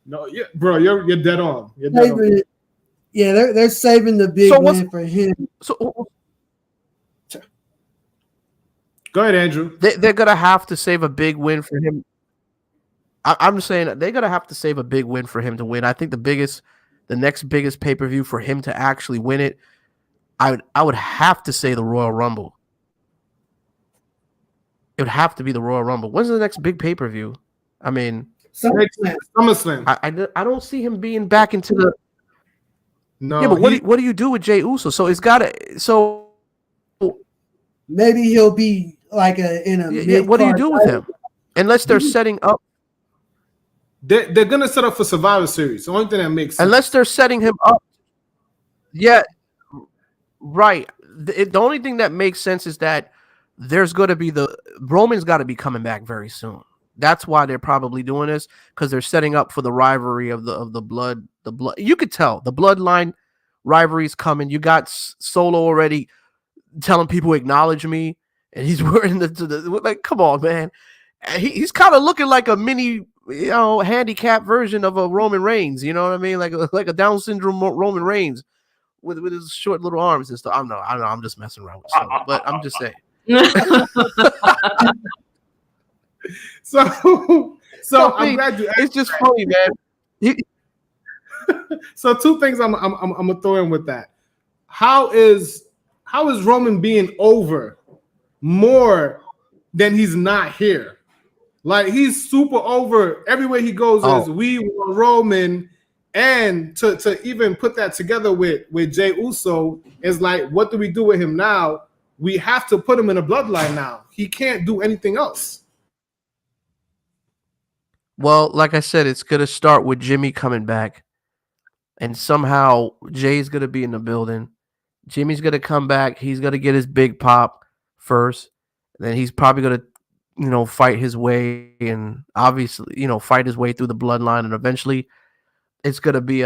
No, yeah, bro, you're dead on. You're dead on. Yeah, they're saving the big win for him. So go ahead, Andrew. They're gonna have to save a big win for him. I'm saying that they're gonna have to save a big win for him to win. I think the next biggest pay-per-view for him to actually win it, I would have to say the Royal Rumble. It would have to be the Royal Rumble. When's the next big pay-per-view? I mean, SummerSlam. I don't see him being back into the. No, Yeah, but what do you do with Jey Uso? So it's got to. So maybe he'll be like in a. Yeah, what do you do with him? Unless they're setting up. They're gonna set up for Survivor Series. The only thing that makes sense. Unless they're setting him up. Yeah, right. The only thing that makes sense is that there's going to be Roman's got to be coming back very soon. That's why they're probably doing this, because they're setting up for the rivalry of the blood. You could tell the bloodline rivalry is coming. You got Solo already telling people acknowledge me, and he's wearing the like. Come on, man. He's kind of looking like a mini, handicap version of a Roman Reigns. You know what I mean? Like a Down syndrome Roman Reigns with his short little arms and stuff. I don't know. I'm just messing around with Solo, but I'm just saying. So I'm glad you. It's just funny, man. So two things I'm gonna throw in with that. How is Roman being over more than he's not here? Like, he's super over everywhere he goes. Is we want Roman, and to even put that together with Jey Uso is like, what do we do with him now? We have to put him in a bloodline now. He can't do anything else. Well, like I said, it's gonna start with Jimmy coming back, and somehow Jay's gonna be in the building. Jimmy's gonna come back. He's gonna get his big pop first. Then he's probably gonna, fight his way, and obviously, fight his way through the bloodline, and eventually, it's gonna be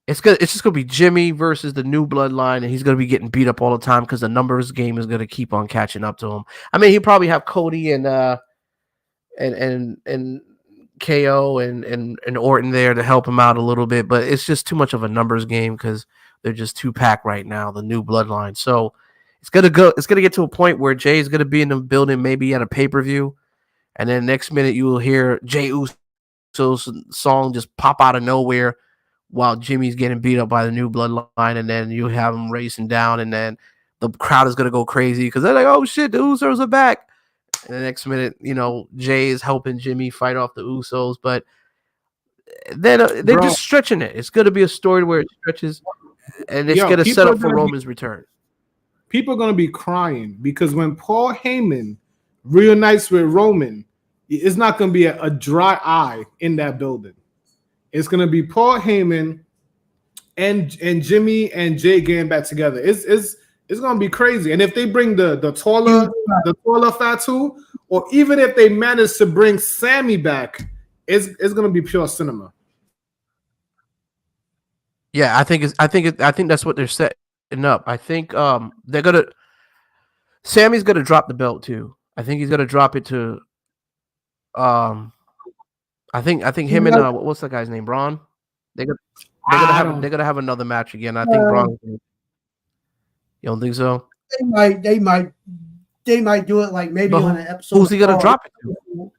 it's just gonna be Jimmy versus the new bloodline, and he's gonna be getting beat up all the time because the numbers game is gonna keep on catching up to him. I mean, he'll probably have Cody and KO and Orton there to help him out a little bit, but it's just too much of a numbers game because they're just too packed right now, the new bloodline. So it's gonna get to a point where Jay is gonna be in the building, maybe at a pay-per-view, and then next minute you will hear Jey Uso's song just pop out of nowhere while Jimmy's getting beat up by the new bloodline, and then you have him racing down, and then the crowd is gonna go crazy because they're like, "Oh shit, the Usos are back!" And the next minute, Jay is helping Jimmy fight off the Usos, but then they're just stretching it. It's gonna be a story where it stretches, and it's gonna set up for Roman's return. People are gonna be crying because when Paul Heyman reunites with Roman, it's not gonna be a dry eye in that building. It's gonna be Paul Heyman and Jimmy and Jay getting back together. It's gonna be crazy. And if they bring the taller Fatu, or even if they manage to bring Sammy back, it's gonna be pure cinema. Yeah, I think that's what they're setting up. I think Sammy's gonna drop the belt too. I think he's gonna drop it to I think him and what's that guy's name? Braun. They're gonna have another match again. I think Braun. You don't think so? They might do it like maybe on an episode. Who's he gonna drop it to?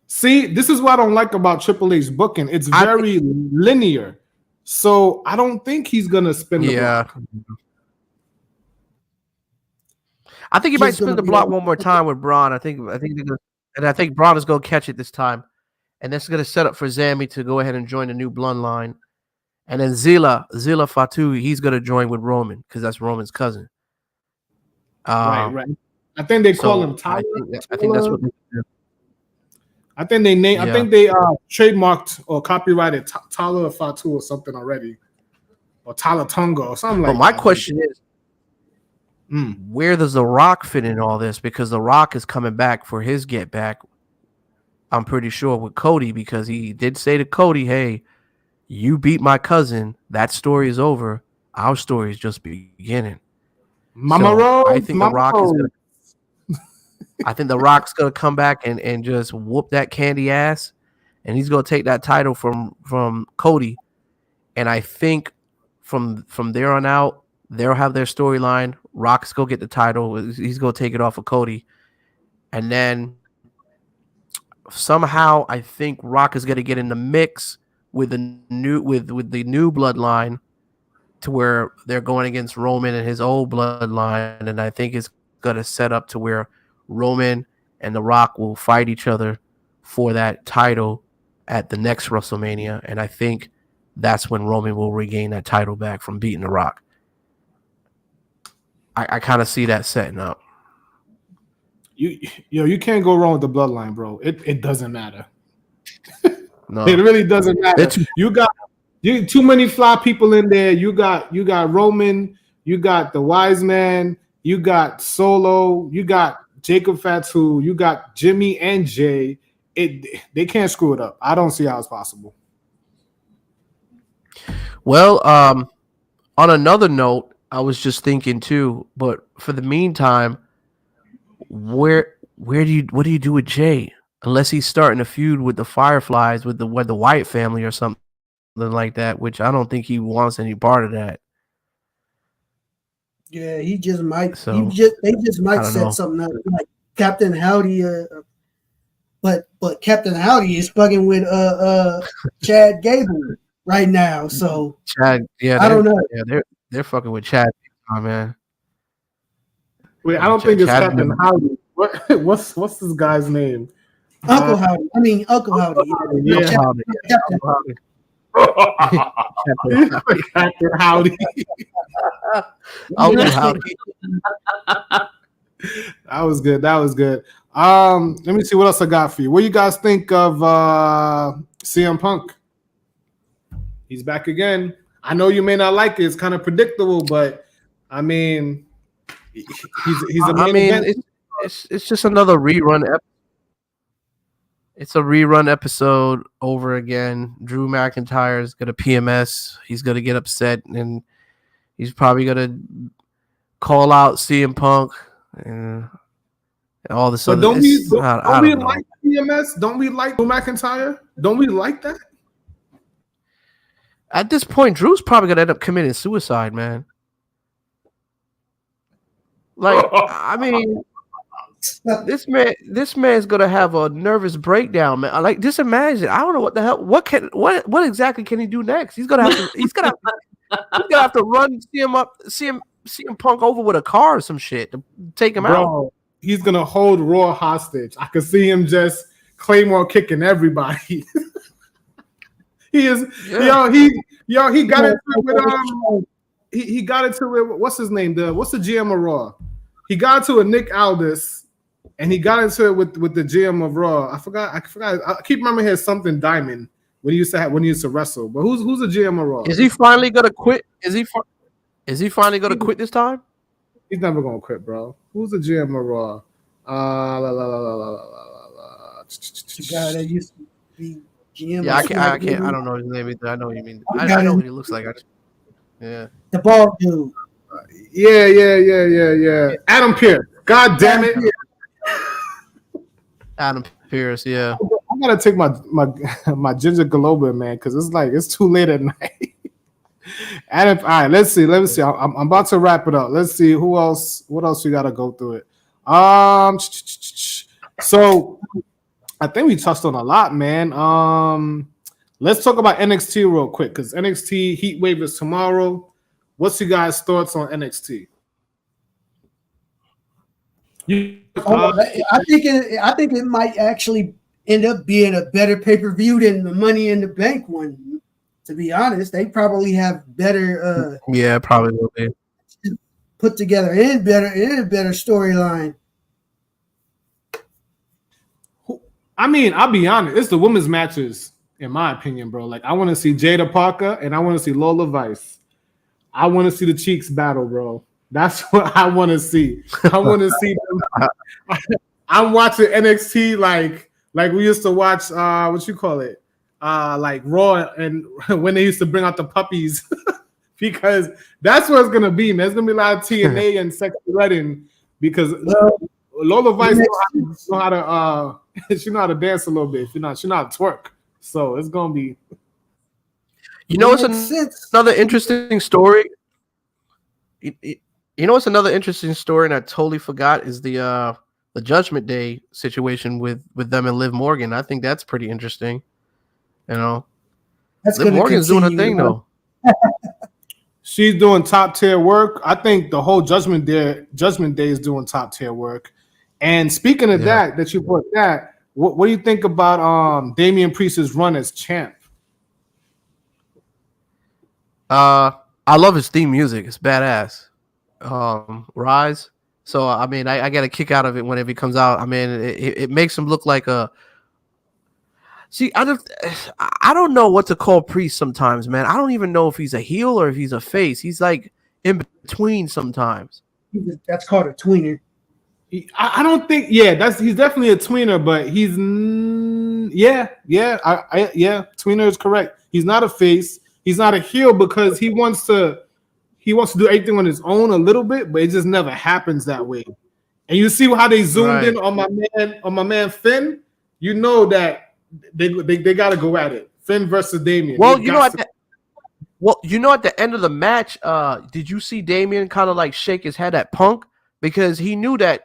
See, this is what I don't like about Triple H booking. It's very linear. So I don't think he's gonna spin the block. I think he might spin the block one more time with Braun. I think Braun is gonna catch it this time. And that's gonna set up for Zammy to go ahead and join the new bloodline. And then Zilla Fatu, he's gonna join with Roman because that's Roman's cousin. Right. I think they call him Tyler. I think that's what they do. I think they named. Yeah. I think they trademarked or copyrighted Tyler Fatu or something already, or Tyler Tonga or something like that. But my question is, where does The Rock fit in all this? Because The Rock is coming back for his get back. I'm pretty sure with Cody, because he did say to Cody, "Hey, you beat my cousin. That story is over. Our story is just beginning." Mama Rose. I think The Rock is gonna. I think The Rock's gonna come back and just whoop that candy ass, and he's gonna take that title from Cody. And I think from there on out, they'll have their storyline. Rock's gonna get the title. He's gonna take it off of Cody, and then somehow I think Rock is going to get in the mix with the new with the new bloodline, to where they're going against Roman and his old bloodline, and I think it's going to set up to where Roman and The Rock will fight each other for that title at the next WrestleMania, and I think that's when Roman will regain that title back from beating The Rock. I kind of see that setting up. You can't go wrong with the bloodline, bro. It doesn't matter. No, It really doesn't matter. You got too many fly people in there. You got Roman, you got the Wise Man, you got Solo, you got Jacob Fatu, you got Jimmy and Jay. They can't screw it up. I don't see how it's possible. Well, on another note, I was just thinking too, but for the meantime, what do you do with Jay? Unless he's starting a feud with the Fireflies, with the White family or something like that, which I don't think he wants any part of that. Yeah, he just might. So, They just might set know. something up like Captain Howdy. But Captain Howdy is fucking with Chad Gable right now. So Chad, yeah, I don't know. Yeah, they're fucking with Chad, oh, man. Wait, I don't think it's Captain Howdy. What's this guy's name? Uncle Howdy. I mean Uncle Howdy. Yeah. Captain Howdy. Captain Howdy. Uncle Howdy. That was good. Let me see what else I got for you. What do you guys think of CM Punk? He's back again. I know you may not like it. It's kind of predictable, but I mean, he's a main event. It's just another rerun. It's a rerun episode over again. Drew McIntyre is gonna PMS. He's gonna get upset, and he's probably gonna call out CM Punk and all this. But don't we like PMS? Don't we like Drew McIntyre? Don't we like that? At this point, Drew's probably gonna end up committing suicide, man. Like, I mean, this man's gonna have a nervous breakdown, man. Like, just imagine. I don't know what the hell. What exactly can he do next? He's gonna have to run CM Punk over with a car or some shit to take him out. He's gonna hold Raw hostage. I could see him just Claymore kicking everybody. He is, yeah. He got into it with he got into it. What's his name? What's the GM of Raw? He got into it with Nick Aldis, and he got into it with the GM of Raw. I forgot. I keep remembering he had something Diamond when he used to wrestle. But who's the GM of Raw? Is he finally gonna quit? Is he finally gonna quit this time? He's never gonna quit, bro. Who's the GM of Raw? The guy that used to be GM. Yeah, I can't. I don't know his name either. I know what you mean. I know what he looks like. Yeah. The bald dude. Yeah. Adam Pearce. God damn it. Adam Pearce. Yeah. I gotta take my ginger Globa, man, because it's too late at night. Adam. All right. Let's see. I'm about to wrap it up. Let's see what else we gotta go through it. So I think we touched on a lot, man. Let's talk about NXT real quick because NXT Heat Wave is tomorrow. What's you guys' thoughts on NXT? I think it might actually end up being a better pay-per-view than the Money in the Bank one. To be honest, they probably have better. Yeah, probably will be put together and a better storyline. I mean, I'll be honest. It's the women's matches, in my opinion, bro. Like, I want to see Jada Parker and I want to see Lola Vice. I want to see the Cheeks battle, bro. That's what I want to see. I want to see them. I'm watching NXT like we used to watch like Raw and when they used to bring out the puppies because that's what it's gonna be, man. It's gonna be a lot of TNA and sexy wedding because Lola Vice know how to she know how to dance a little bit. She know how to twerk. So it's gonna be. It's another interesting story. You know what's another interesting story, and I totally forgot is the the Judgment Day situation with them and Liv Morgan. I think that's pretty interesting. You know, That's Liv going to Morgan's doing a continue. thing though. She's doing top tier work. I think the whole Judgment Day is doing top tier work. And speaking of that you brought that, what do you think about Damian Priest's run as champ? I love his theme music. It's badass. Rise. So I mean, I get a kick out of it whenever he comes out. I mean, it makes him look like a. See, I don't know what to call Priest sometimes, man. I don't even know if he's a heel or if he's a face. He's like in between sometimes. That's called a tweener. I don't think. Yeah, he's definitely a tweener, but he's tweener is correct. He's not a face. He's not a heel because he wants to do everything on his own a little bit, but it just never happens that way. And you see how they zoomed in on my man Finn. You know that they got to go at it. Finn versus Damian. Well, you know at the end of the match, did you see Damian kind of like shake his head at Punk because he knew that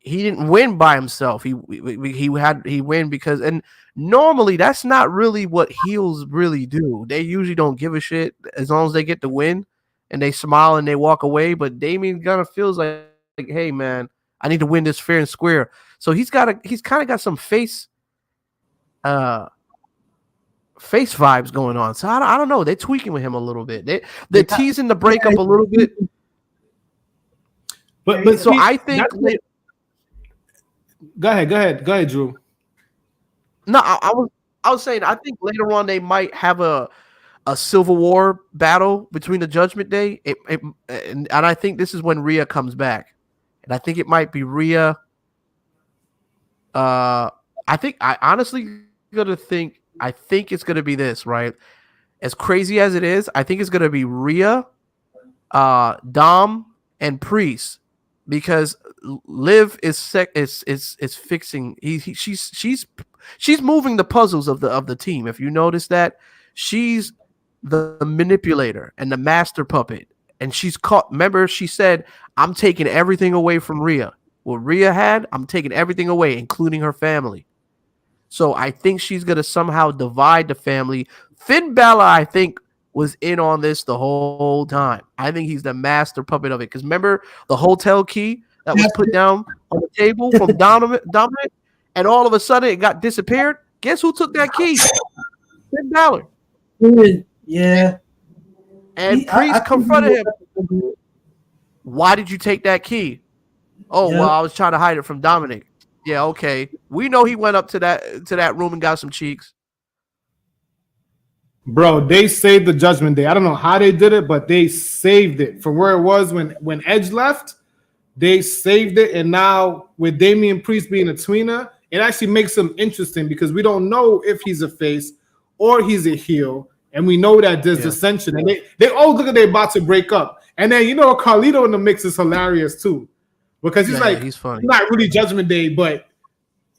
he didn't win by himself. He win because, and normally that's not really what heels really do. They usually don't give a shit as long as they get the win and they smile and they walk away. But Damian kind of feels like, hey man, I need to win this fair and square. So he's kind of got some face vibes going on. So I don't know. They're tweaking with him a little bit. They're teasing the breakup a little bit. But so I think. Go ahead, Drew. No, I was saying I think later on they might have a Civil War battle between the Judgment Day, and I think this is when Rhea comes back, and I think it might be Rhea. I think it's gonna be this, right? As crazy as it is, I think it's gonna be Rhea, Dom, and Priest, because Liv is fixing. She's moving the puzzles of the team. If you notice that, she's the manipulator and the master puppet, and she's caught. Remember, she said, "I'm taking everything away from Rhea. What Rhea had, I'm taking everything away, including her family." So I think she's gonna somehow divide the family. Finn Balor, I think, was in on this the whole time. I think he's the master puppet of it. Because remember the hotel key that was put down on the table from Dominic, and all of a sudden it got disappeared. Guess who took that key? Finn Balor. Yeah. And Priest confronted him. Why did you take that key? Oh, well, I was trying to hide it from Dominic. Yeah, okay. We know he went up to that room and got some cheeks. Bro, they saved the Judgment Day. I don't know how they did it, but they saved it from where it was when Edge left. They saved it, and now with Damian Priest being a tweener, it actually makes him interesting because we don't know if he's a face or he's a heel, and we know that there's dissension, and they all look like they're about to break up. And then Carlito in the mix is hilarious too, because he's funny. Not really Judgment Day, but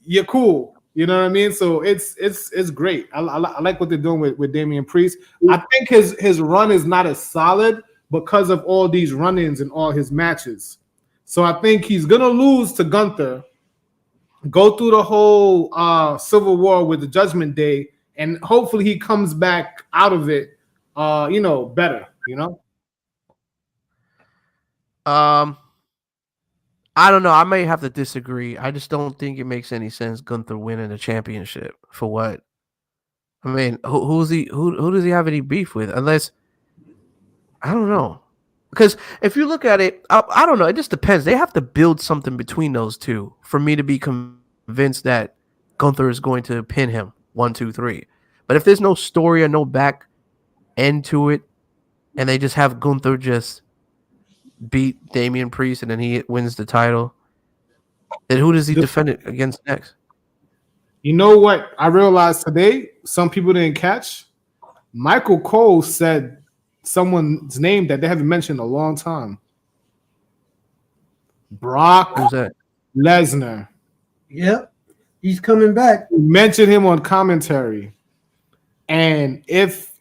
you're cool. You know what I mean? So it's great. I like what they're doing with Damian Priest. I think his run is not as solid because of all these run-ins and all his matches. So I think he's gonna lose to Gunther, go through the whole Civil War with the Judgment Day, and hopefully he comes back out of it, better. I don't know. I may have to disagree. I just don't think it makes any sense Gunther winning the championship for what? I mean, who does he have any beef with? Unless, I don't know. Because if you look at it, I don't know. It just depends. They have to build something between those two for me to be convinced that Gunther is going to pin him 1, 2, 3. But if there's no story or no back end to it, and they just have Gunther just beat Damian Priest and then he wins the title, then who does he defend it against next? You know what I realized today? Some people didn't catch. Michael Cole said someone's name that they haven't mentioned in a long time. Brock Lesnar. Yep, he's coming back. We mentioned him on commentary, and if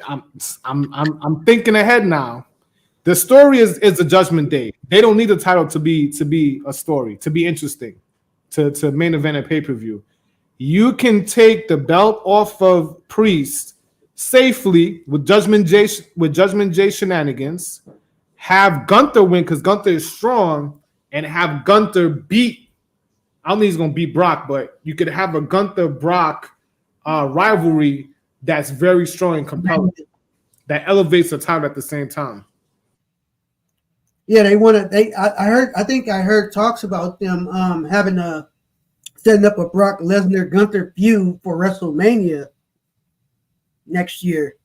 I'm thinking ahead now. The story is the Judgment Day. They don't need the title to be a story, to be interesting. to main event a pay-per-view. You can take the belt off of Priest safely with Judgment J shenanigans, have Gunther win because Gunther is strong, and have Gunther beat. I don't think he's gonna beat Brock, but you could have a Gunther Brock rivalry that's very strong and compelling, that elevates the title at the same time. Yeah, they want to. I think I heard talks about them setting up a Brock Lesnar Gunther feud for WrestleMania next year.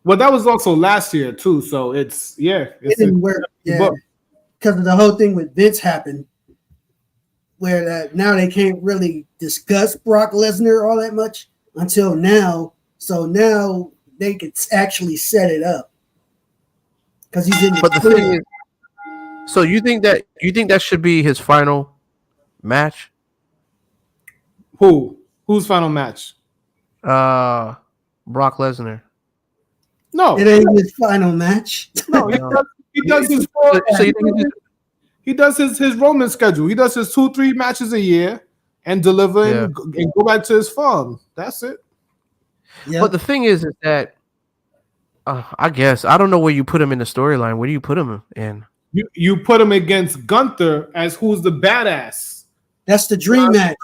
Well, that was also last year too, so it didn't work, because of the whole thing with Vince happened, where now they can't really discuss Brock Lesnar all that much until now. So now they could actually set it up because he's in. But the thing is, so you think that should be his final match? Whose final match? Brock Lesnar. No, it ain't his final match. No, he does his. So you think he does his Roman schedule. He does his 2-3 matches a year and deliver and go back to his farm. That's it. Yep. But the thing is that I guess I don't know where you put him in the storyline. Where do you put him in? You put him against Gunther as who's the badass. That's the dream match.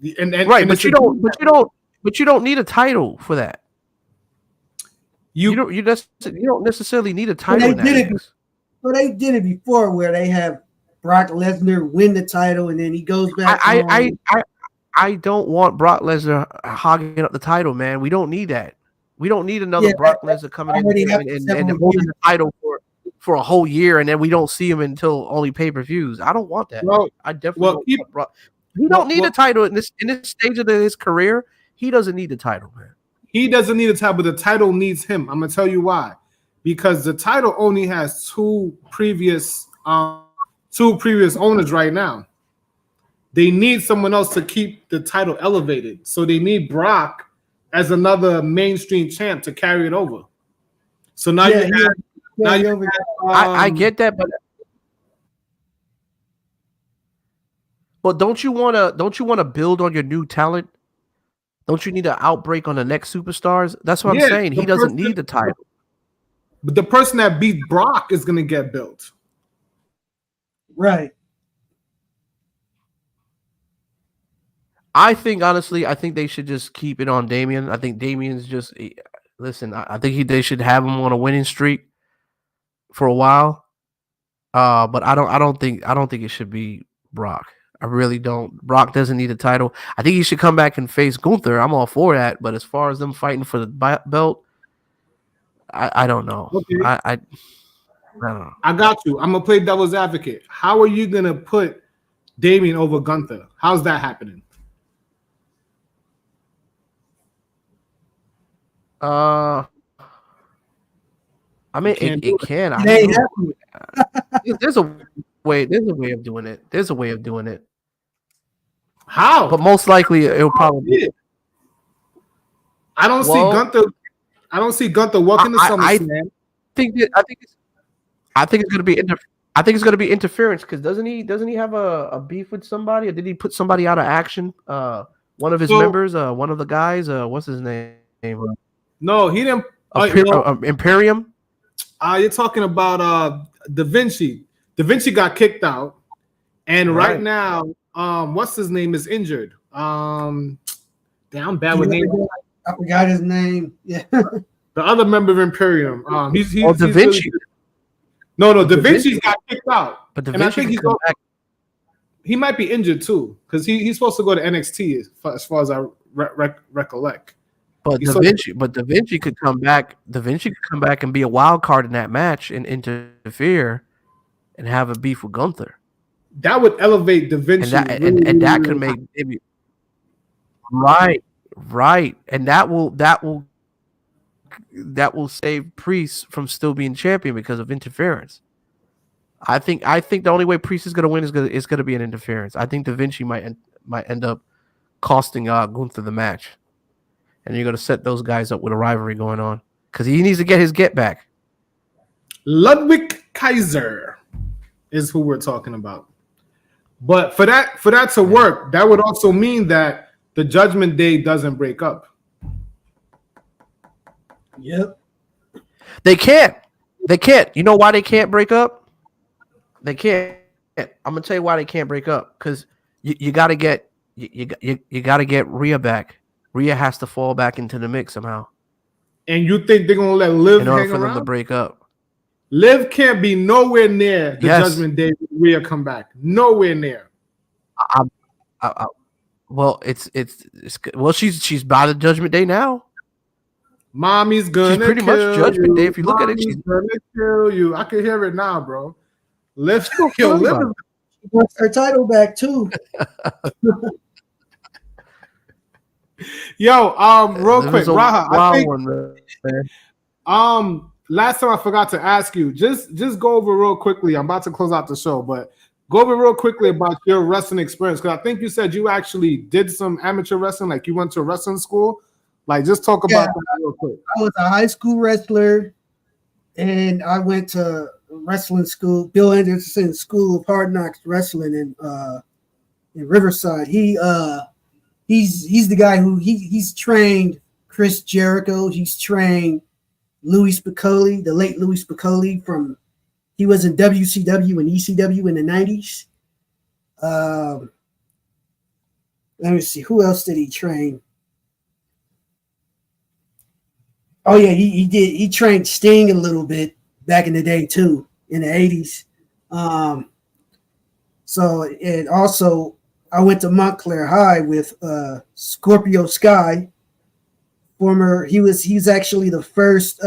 Right, but you don't need a title for that. You don't necessarily need a title. Well, they did it before where they have Brock Lesnar win the title and then he goes back. I don't want Brock Lesnar hogging up the title, man. We don't need that. We don't need another Brock Lesnar coming in and holding the title for a whole year, and then we don't see him until only pay-per-views. I don't want that. Well, I definitely don't want Brock. He don't need a title in this stage of his career. He doesn't need the title, man. He doesn't need a title, but the title needs him. I'm gonna tell you why. Because the title only has two previous owners right now. They need someone else to keep the title elevated. So they need Brock as another mainstream champ to carry it over. So now I get that, but don't you want to build on your new talent? Don't you need an outbreak on the next superstars? That's what I'm saying. He doesn't need the title. But the person that beat Brock is going to get built. Right. I think they should just keep it on Damian. I think Damian's just listen. I think they should have him on a winning streak for a while. But I don't think it should be Brock. I really don't. Brock doesn't need a title. I think he should come back and face Gunther. I'm all for that. But as far as them fighting for the belt, I don't know. Okay. I don't know. I got you. I'm gonna play devil's advocate. How are you gonna put Damian over Gunther? How's that happening? I mean, it can. There's a way. There's a way of doing it. How? But most likely it'll probably. I don't see Gunther. I don't see Gunther walking to SummerSlam. I think it's gonna be interference because doesn't he have a beef with somebody, or did he put somebody out of action? One of his members, one of the guys, what's his name? No, he didn't. Imperium. You're talking about Da Vinci. Da Vinci got kicked out, and right now, what's his name is injured. Damn, I'm bad with names. I forgot his name. Yeah. The other member of Imperium. He's Da Vinci. Really, no, Da Vinci's got kicked out. But Da Vinci can come back. He might be injured too, because he's supposed to go to NXT as far as I recollect. But Da Vinci could come back. Da Vinci could come back and be a wild card in that match and interfere and have a beef with Gunther. That would elevate Da Vinci, and that could make maybe right, and that will save Priest from still being champion because of interference. I think the only way Priest is going to win is going to be an interference. I think Da Vinci might end up costing Gunther the match, and you're going to set those guys up with a rivalry going on because he needs to get his get back. Ludwig Kaiser is who we're talking about. But for that to work, that would also mean that the Judgment Day doesn't break up. Yep. They can't. They can't. You know why they can't break up? They can't. I'm gonna tell you why they can't break up. Because you got to get you got to get Rhea back. Rhea has to fall back into the mix somehow. And you think they're gonna let Liv in order hang for them around? to break up? Liv can't be nowhere near the Judgment Day when Rhea come back. Nowhere near. Well, it's well, she's by the Judgment Day now. Mommy's gonna she's pretty much Judgment Day. If you look at it, she's gonna kill you. I can hear it now, bro. Liv, Liv wants her title back too. Yo, real quick, Raha, I think, last time I forgot to ask you, just go over real quickly. I'm about to close out the show, but go over real quickly about your wrestling experience, because I think you said you actually did some amateur wrestling, like you went to wrestling school. Like, just talk about that real quick. I was a high school wrestler, and I went to wrestling school, Bill Anderson School of Hard Knocks Wrestling in Riverside. He's the guy who he's trained Chris Jericho. He's trained Louis Spicolli, the late Louis Spicolli he was in WCW and ECW in the 90s. Let me see, who else did he train? Oh yeah, he trained Sting a little bit back in the day too, in the 80s. So, and also I went to Montclair High with Scorpio Sky. He's actually the first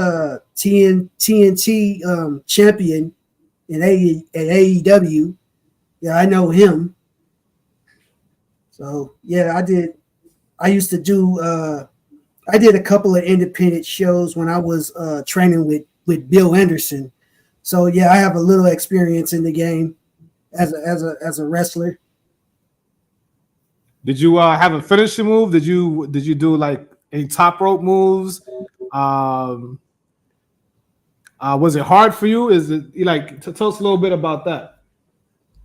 TNT champion in AEW. Yeah, I know him. So yeah, I used to do I did a couple of independent shows when I was training with Bill Anderson. So yeah, I have a little experience in the game as a wrestler. Did you have a finishing move? Did you do like any top rope moves? Was it hard for you? Is it like tell us a little bit about that?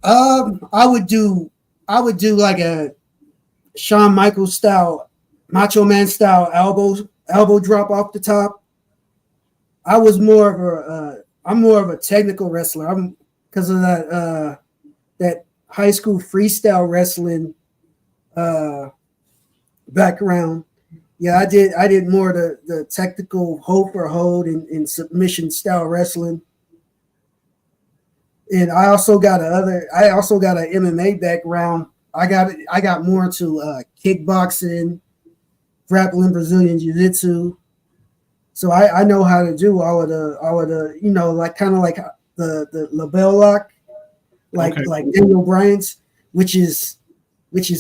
I would do like a Shawn Michaels style, Macho Man style elbow drop off the top. I'm more of a technical wrestler. I'm because of that high school freestyle wrestling background. Yeah, I did more the technical hold for hold and submission style wrestling. And I also got an MMA background. I got more into kickboxing, grappling, Brazilian jiu-jitsu. So I know how to do all of the like kind of like the label lock, like Daniel Bryan's, which is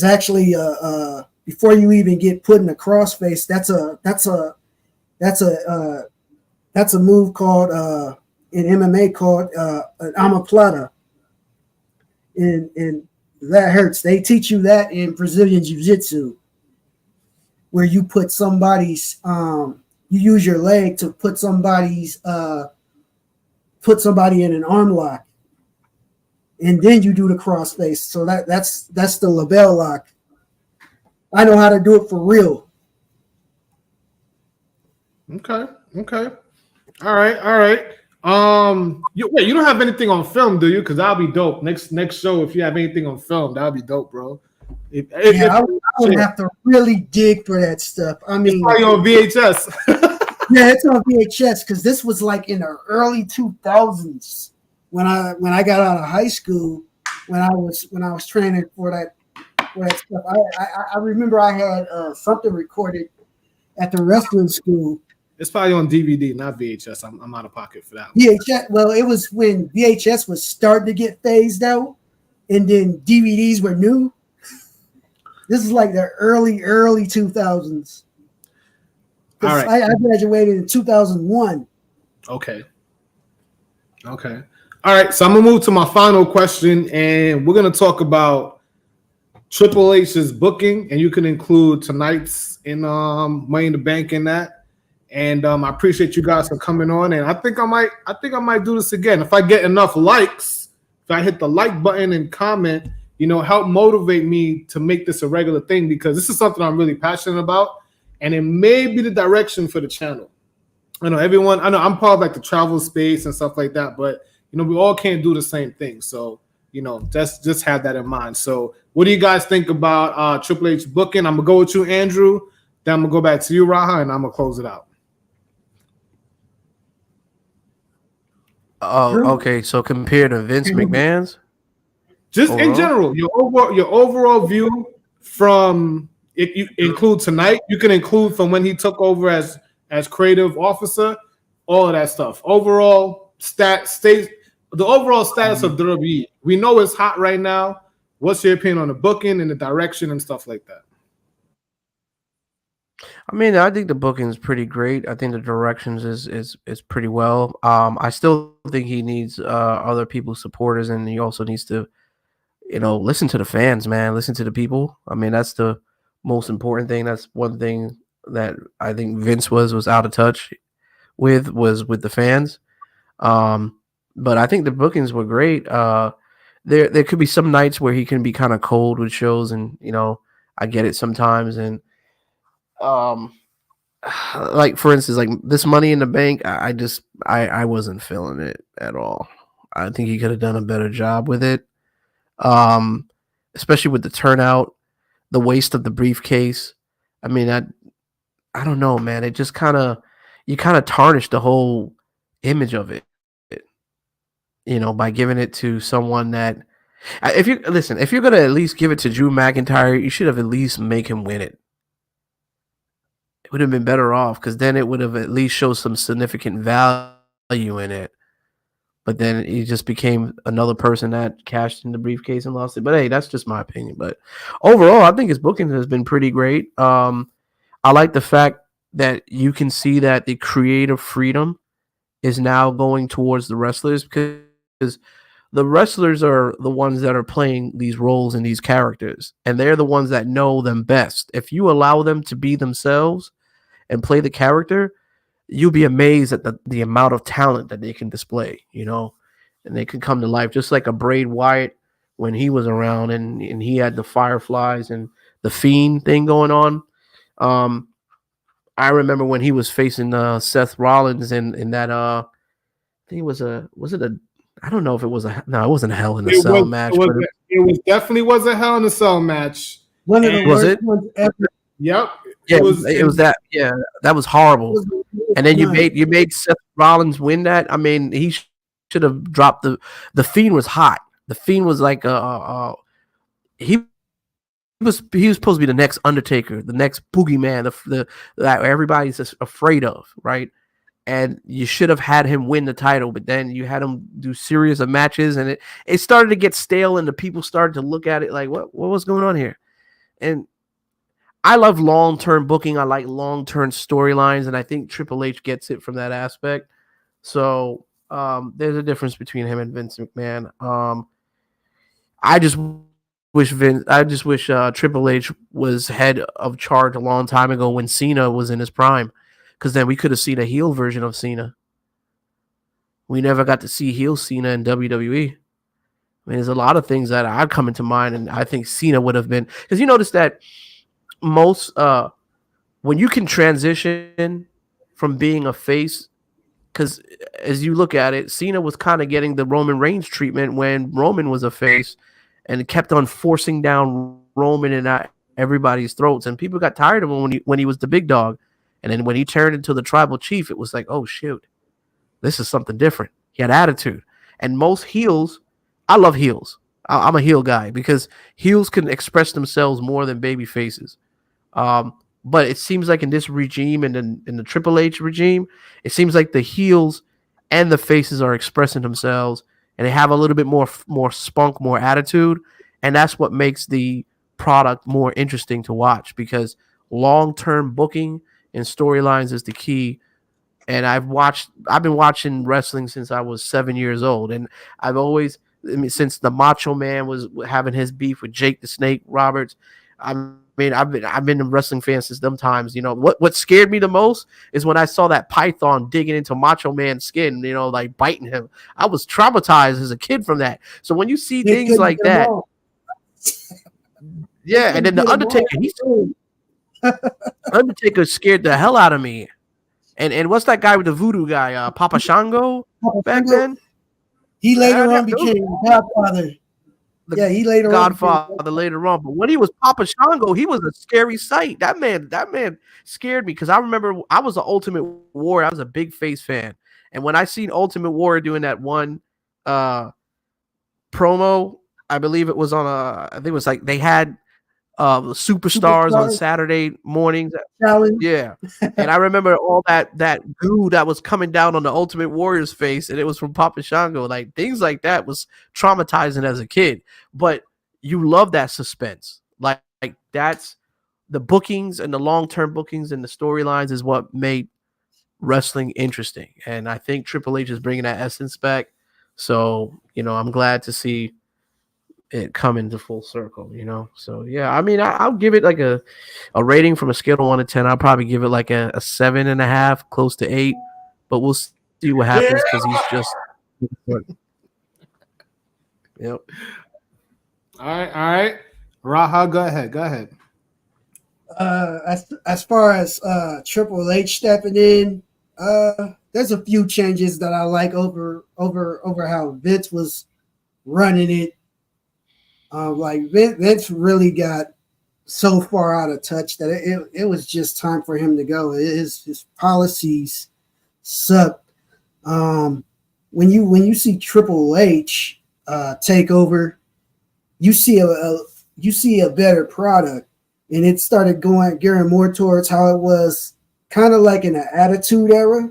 actually before you even get put in a crossface, that's a move called in MMA called an omoplata, and that hurts. They teach you that in Brazilian jiu-jitsu, where you put somebody's you use your leg to put somebody in an arm lock, and then you do the crossface. So that's the label lock. I know how to do it for real. Okay. All right. You don't have anything on film, do you? Because that'll be dope. Next show, if you have anything on film, that'll be dope, bro. I would have to really dig for that stuff. I mean, it's probably on VHS. Yeah, it's on VHS because this was like in the early 2000s when I got out of high school. When I was training for that stuff, I remember I had something recorded at the wrestling school. It's probably on DVD, not VHS. I'm out of pocket for that. VHS. Well, it was when VHS was starting to get phased out, and then DVDs were new. This is like the early 2000s. All right. I graduated in 2001. Okay. All right. So I'm gonna move to my final question, and we're gonna talk about Triple H's booking, and you can include tonight's in Money in the Bank in that. And I appreciate you guys for coming on. And I think I might do this again if I get enough likes. If I hit the like button and comment, help motivate me to make this a regular thing, because this is something I'm really passionate about, and it may be the direction for the channel. I know I'm part of like the travel space and stuff like that, but we all can't do the same thing. So, just have that in mind. So what do you guys think about Triple H booking? I'm gonna go with you, Andrew. Then I'm gonna go back to you, Raha, and I'm gonna close it out. Oh, okay. So compared to Vince McMahon's, just in general, your overall view from if you include tonight, you can include from when he took over as creative officer, all of that stuff. Overall the overall status of WWE. We know it's hot right now. What's your opinion on the booking and the direction and stuff like that? I mean, I think the booking is pretty great. I think the directions is pretty well. I still think he needs other people's supporters, and he also needs to, listen to the fans, man. Listen to the people. I mean, that's the most important thing. That's one thing that I think Vince was out of touch with the fans. But I think the bookings were great. There could be some nights where he can be kind of cold with shows, and I get it sometimes. And like for instance, like this Money in the Bank, I wasn't feeling it at all. I think he could have done a better job with it, especially with the turnout, the waste of the briefcase. I mean, I don't know, man. It just you tarnished the whole image of it, by giving it to someone that, if you're going to at least give it to Drew McIntyre, you should have at least make him win it. It would have been better off, because then it would have at least showed some significant value in it. But then he just became another person that cashed in the briefcase and lost it. But hey, that's just my opinion. But overall, I think his booking has been pretty great. I like the fact that you can see that the creative freedom is now going towards the wrestlers, because the wrestlers are the ones that are playing these roles and these characters, and they're the ones that know them best. If you allow them to be themselves and play the character, you'll be amazed at the amount of talent that they can display, and they can come to life, just like a Bray Wyatt when he was around and he had the Fireflies and the Fiend thing going on. I remember when he was facing Seth Rollins in that I think I don't know if it was it wasn't a Hell in a Cell match. It definitely was a Hell in a Cell match. One of the worst ones ever. Yep. Yeah, it was that. Yeah, that was horrible. And then you made Seth Rollins win that. I mean, he should have dropped the Fiend was hot. The Fiend was like he was supposed to be the next Undertaker, the next boogeyman, that everybody's just afraid of, right? And you should have had him win the title, but then you had him do series of matches, and it started to get stale, and the people started to look at it like, what was going on here? And I love long-term booking. I like long-term storylines, and I think Triple H gets it from that aspect. So there's a difference between him and Vince McMahon. I just wish Triple H was head of charge a long time ago when Cena was in his prime, because then we could have seen a heel version of Cena. We never got to see heel Cena in WWE. I mean, there's a lot of things that I've come into mind, and I think Cena would have been, because you notice that most when you can transition from being a face, because as you look at it, Cena was kind of getting the Roman Reigns treatment when Roman was a face, and it kept on forcing down Roman and everybody's throats, and people got tired of him when he was the big dog. And then when he turned into the tribal chief, it was like, oh shoot, this is something different. He had attitude. And most heels, I love heels. I'm a heel guy, because heels can express themselves more than baby faces. But it seems like in this regime and in the Triple H regime, it seems like the heels and the faces are expressing themselves, and they have a little bit more spunk, more attitude, and that's what makes the product more interesting to watch, because long-term booking and storylines is the key. And I've been watching wrestling since I was 7 years old, and since the Macho Man was having his beef with Jake the Snake Roberts, I've been a wrestling fan since them times. What scared me the most is when I saw that python digging into Macho Man's skin, like biting him. I was traumatized as a kid from that. So when you see things like that, Yeah, and then the Undertaker scared the hell out of me. And what's that guy with the voodoo guy? Papa Shango back then? He later on Those- became Godfather. the He later Godfather later on. But when he was Papa Shango, he was a scary sight. That man scared me because I remember I was an Ultimate Warrior. I was a big face fan. And when I seen Ultimate Warrior doing that one promo, I believe it was on I think it was like they had superstars on Saturday mornings. Challenge. Yeah. And I remember all that goo that was coming down on the Ultimate Warrior's face, and it was from Papa Shango. Like things like that was traumatizing as a kid. But you love that suspense. Like that's the bookings and the long-term bookings and the storylines is what made wrestling interesting. And I think Triple H is bringing that essence back. So, I'm glad to see it come into full circle, So yeah, I mean, I'll give it like a rating from a scale of 1 to 10. I'll probably give it like a 7.5, close to 8, but we'll see what happens because he's just. Yep. All right. Raha, go ahead. As far as Triple H stepping in, there's a few changes that I like over how Vince was running it. Like Vince really got so far out of touch that it was just time for him to go. His policies sucked. When you see Triple H take over, you see a better product, and it started gearing more towards how it was kind of like in the Attitude Era.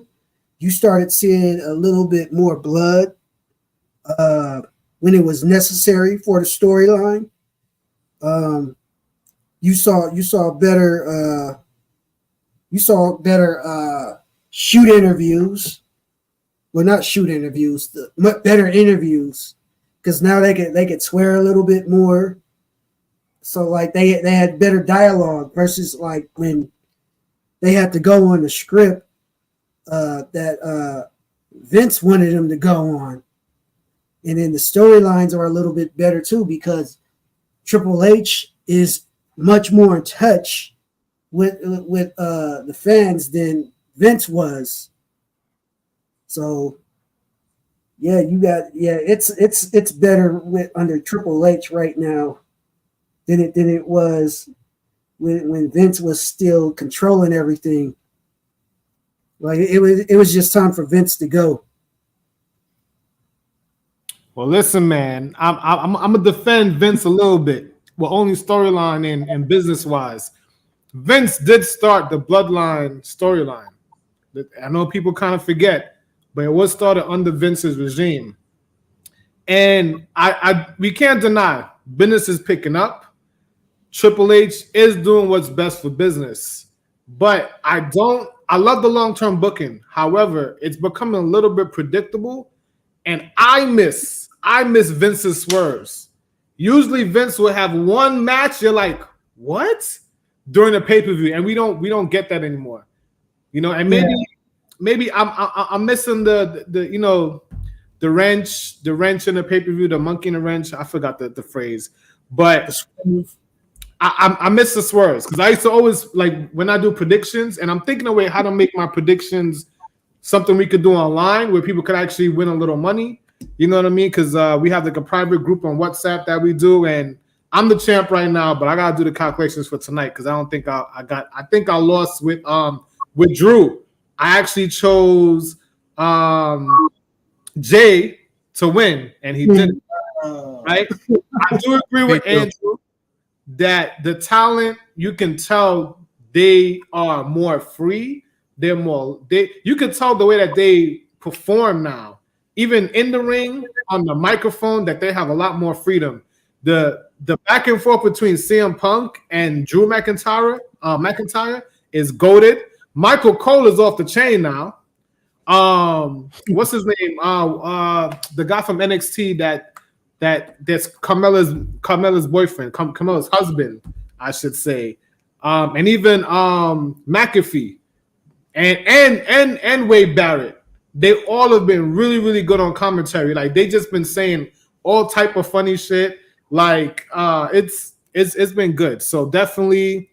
You started seeing a little bit more blood. When it was necessary for the storyline, you saw better shoot interviews. Well, not shoot interviews, better interviews, because now they could swear a little bit more. So like they had better dialogue versus like when they had to go on the script that Vince wanted them to go on. And then the storylines are a little bit better too because Triple H is much more in touch with the fans than Vince was. So yeah, it's better under Triple H right now than it was when Vince was still controlling everything. Like it was just time for Vince to go. Well, listen, man, I'm gonna defend Vince a little bit. Well, only storyline and business wise, Vince did start the Bloodline storyline. I know people kind of forget, but it was started under Vince's regime, and we can't deny business is picking up. Triple H is doing what's best for business, but I love the long-term booking. However, it's becoming a little bit predictable, and I miss Vince's swerves. Usually Vince will have one match. You're like, what? During the pay-per-view, and we don't get that anymore. And maybe I'm missing the wrench in the pay-per-view, the monkey in the wrench. I forgot the phrase, but I miss the swerves because I used to always like when I do predictions, and I'm thinking away how to make my predictions something we could do online where people could actually win a little money. You know what I mean? Because we have like a private group on WhatsApp that we do, and I'm the champ right now, but I gotta do the calculations for tonight because I don't think I think I lost with Drew. I actually chose Jay to win, and he didn't. Right? I do agree with Andrew that the talent, you can tell they are more free. You can tell the way that they perform now. Even in the ring, on the microphone, that they have a lot more freedom. The back and forth between CM Punk and Drew McIntyre is goated. Michael Cole is off the chain now. What's his name? The guy from NXT that's Carmella's boyfriend, Carmella's husband, I should say. And even McAfee and Wade Barrett. They all have been really, really good on commentary. Like they just been saying all type of funny shit. Like it's been good. So definitely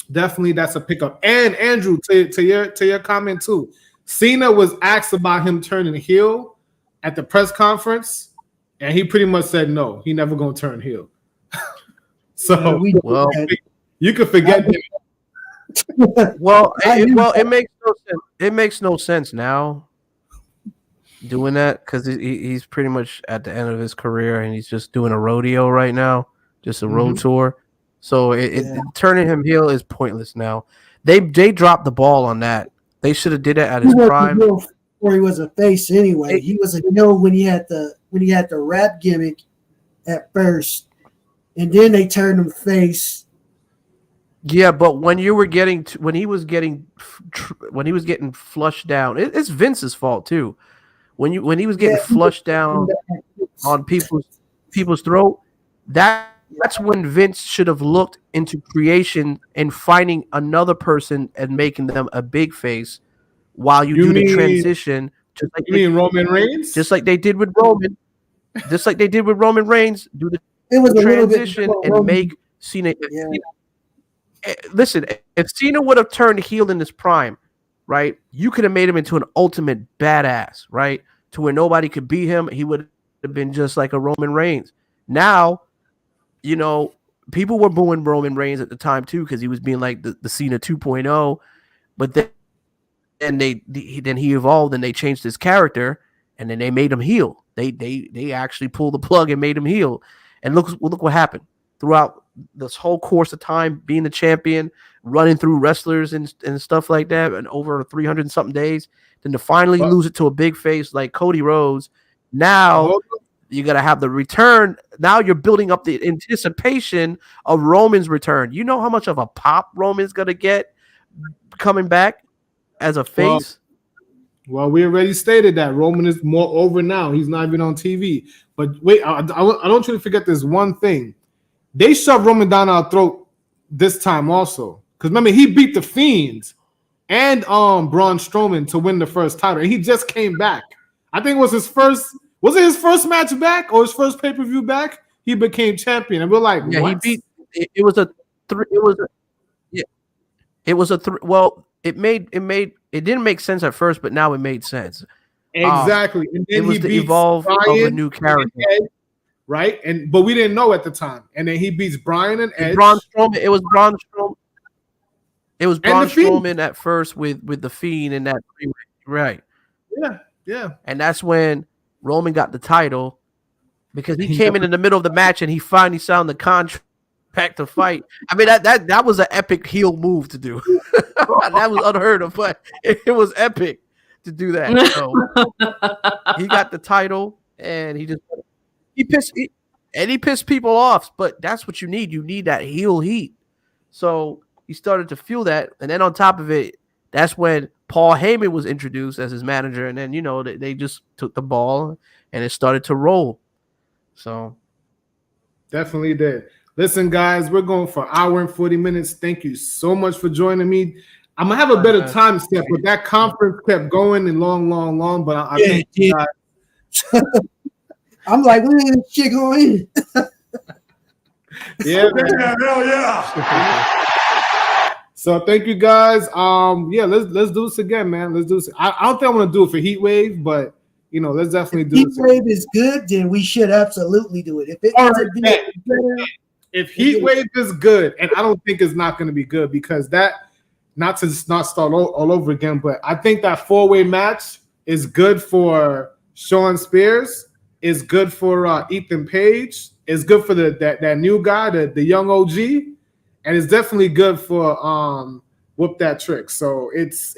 that's a pickup. And Andrew, to your comment too, Cena was asked about him turning heel at the press conference, and he pretty much said no, he never gonna turn heel. So well, you could forget him. It makes no sense. It makes no sense now doing that because he's pretty much at the end of his career and he's just doing a rodeo right now, just a road tour. So turning him heel is pointless now. They dropped the ball on that. They should have did it at his prime. Before he was a face anyway. He was a heel when he had the rap gimmick at first, and then they turned him face. Yeah, but when he was getting flushed down, it's Vince's fault too. When he was getting flushed down on people's throat, that's when Vince should have looked into creation and finding another person and making them a big face while you do the transition. Just like Roman Reigns? Just like they did with Roman. Just like they did with Roman Reigns, do the transition and make Cena. Listen, if Cena would have turned heel in his prime, right, you could have made him into an ultimate badass, right, to where nobody could beat him. He would have been just like a Roman Reigns. Now, people were booing Roman Reigns at the time too because he was being like the Cena 2.0, but then he evolved and they changed his character and then they made him heel. They actually pulled the plug and made him heel. And look what happened throughout this whole course of time, being the champion, running through wrestlers and stuff like that, and over 300 and something days, then to finally lose it to a big face like Cody Rhodes. Now you got to have the return. Now you're building up the anticipation of Roman's return. You know how much of a pop Roman's going to get coming back as a face? Well, we already stated that Roman is more over now. He's not even on TV. But wait, I don't want you to forget this one thing. They shoved Roman down our throat this time also. Because remember, he beat the Fiends and Braun Strowman to win the first title. And he just came back. I think it was his first. Was it his first match back or his first pay-per-view back? He became champion. And we're like, what? He beat. It was a three. It was a three. Well, it didn't make sense at first, but now it made sense. Exactly. And then it was he the beats evolve Brian of a new character. Right, but we didn't know at the time, and then he beats Brian and Edge. Braun Strowman. It was Braun Strowman. It was Braun Strowman at first with the Fiend and that right. Yeah. And that's when Roman got the title because he came in the middle of the match and he finally signed the contract to fight. I mean that was an epic heel move to do. That was unheard of, but it was epic to do that. So he got the title and he pissed people off, but that's what you need. You need that heel heat. So he started to feel that, and then on top of it, that's when Paul Heyman was introduced as his manager, and then they just took the ball and it started to roll. So definitely did. Listen, guys, we're going for an hour and 40 minutes. Thank you so much for joining me. I'm gonna have a better time step, but that conference kept going and long. But I thank you guys. I'm like, when is this shit going in? Yeah, hell yeah. So thank you guys. Let's do this again, man. Let's do this. I don't think I'm gonna do it for Heat Wave, but let's definitely do Heat this. Wave is good, then we should absolutely do it. If Heat Wave is good, and I don't think it's not gonna be good because that, not to start all over again, but I think that 4-way match is good for Sean Spears. Is good for Ethan Page. It's good for that new guy, the young OG, and it's definitely good for Whoop That Trick. So it's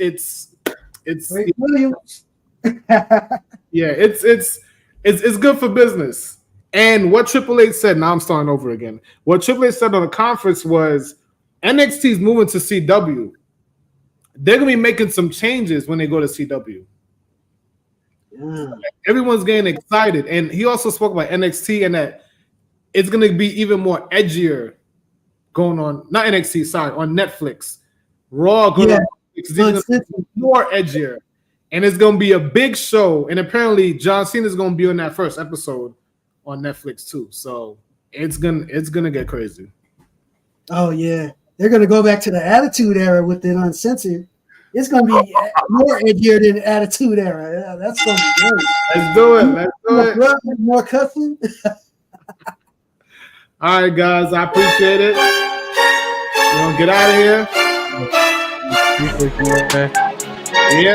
Williams. Yeah, it's good for business. And what Triple H said, now I'm starting over again. What Triple H said on the conference was NXT is moving to CW. They're gonna be making some changes when they go to CW. Everyone's getting excited, and he also spoke about NXT and that it's going to be even more edgier going on. Not NXT, sorry, on Netflix. Raw going on Netflix is more edgier, and it's going to be a big show. And apparently, John Cena is going to be on that first episode on Netflix too. So it's gonna get crazy. Oh yeah, they're gonna go back to the Attitude Era with it uncensored. It's gonna be more edgier than the Attitude Era. Yeah, that's gonna be great. Let's do it. Let's do More it. blood, more cussing. All right, guys. I appreciate it. We're gonna get out of here. Yeah.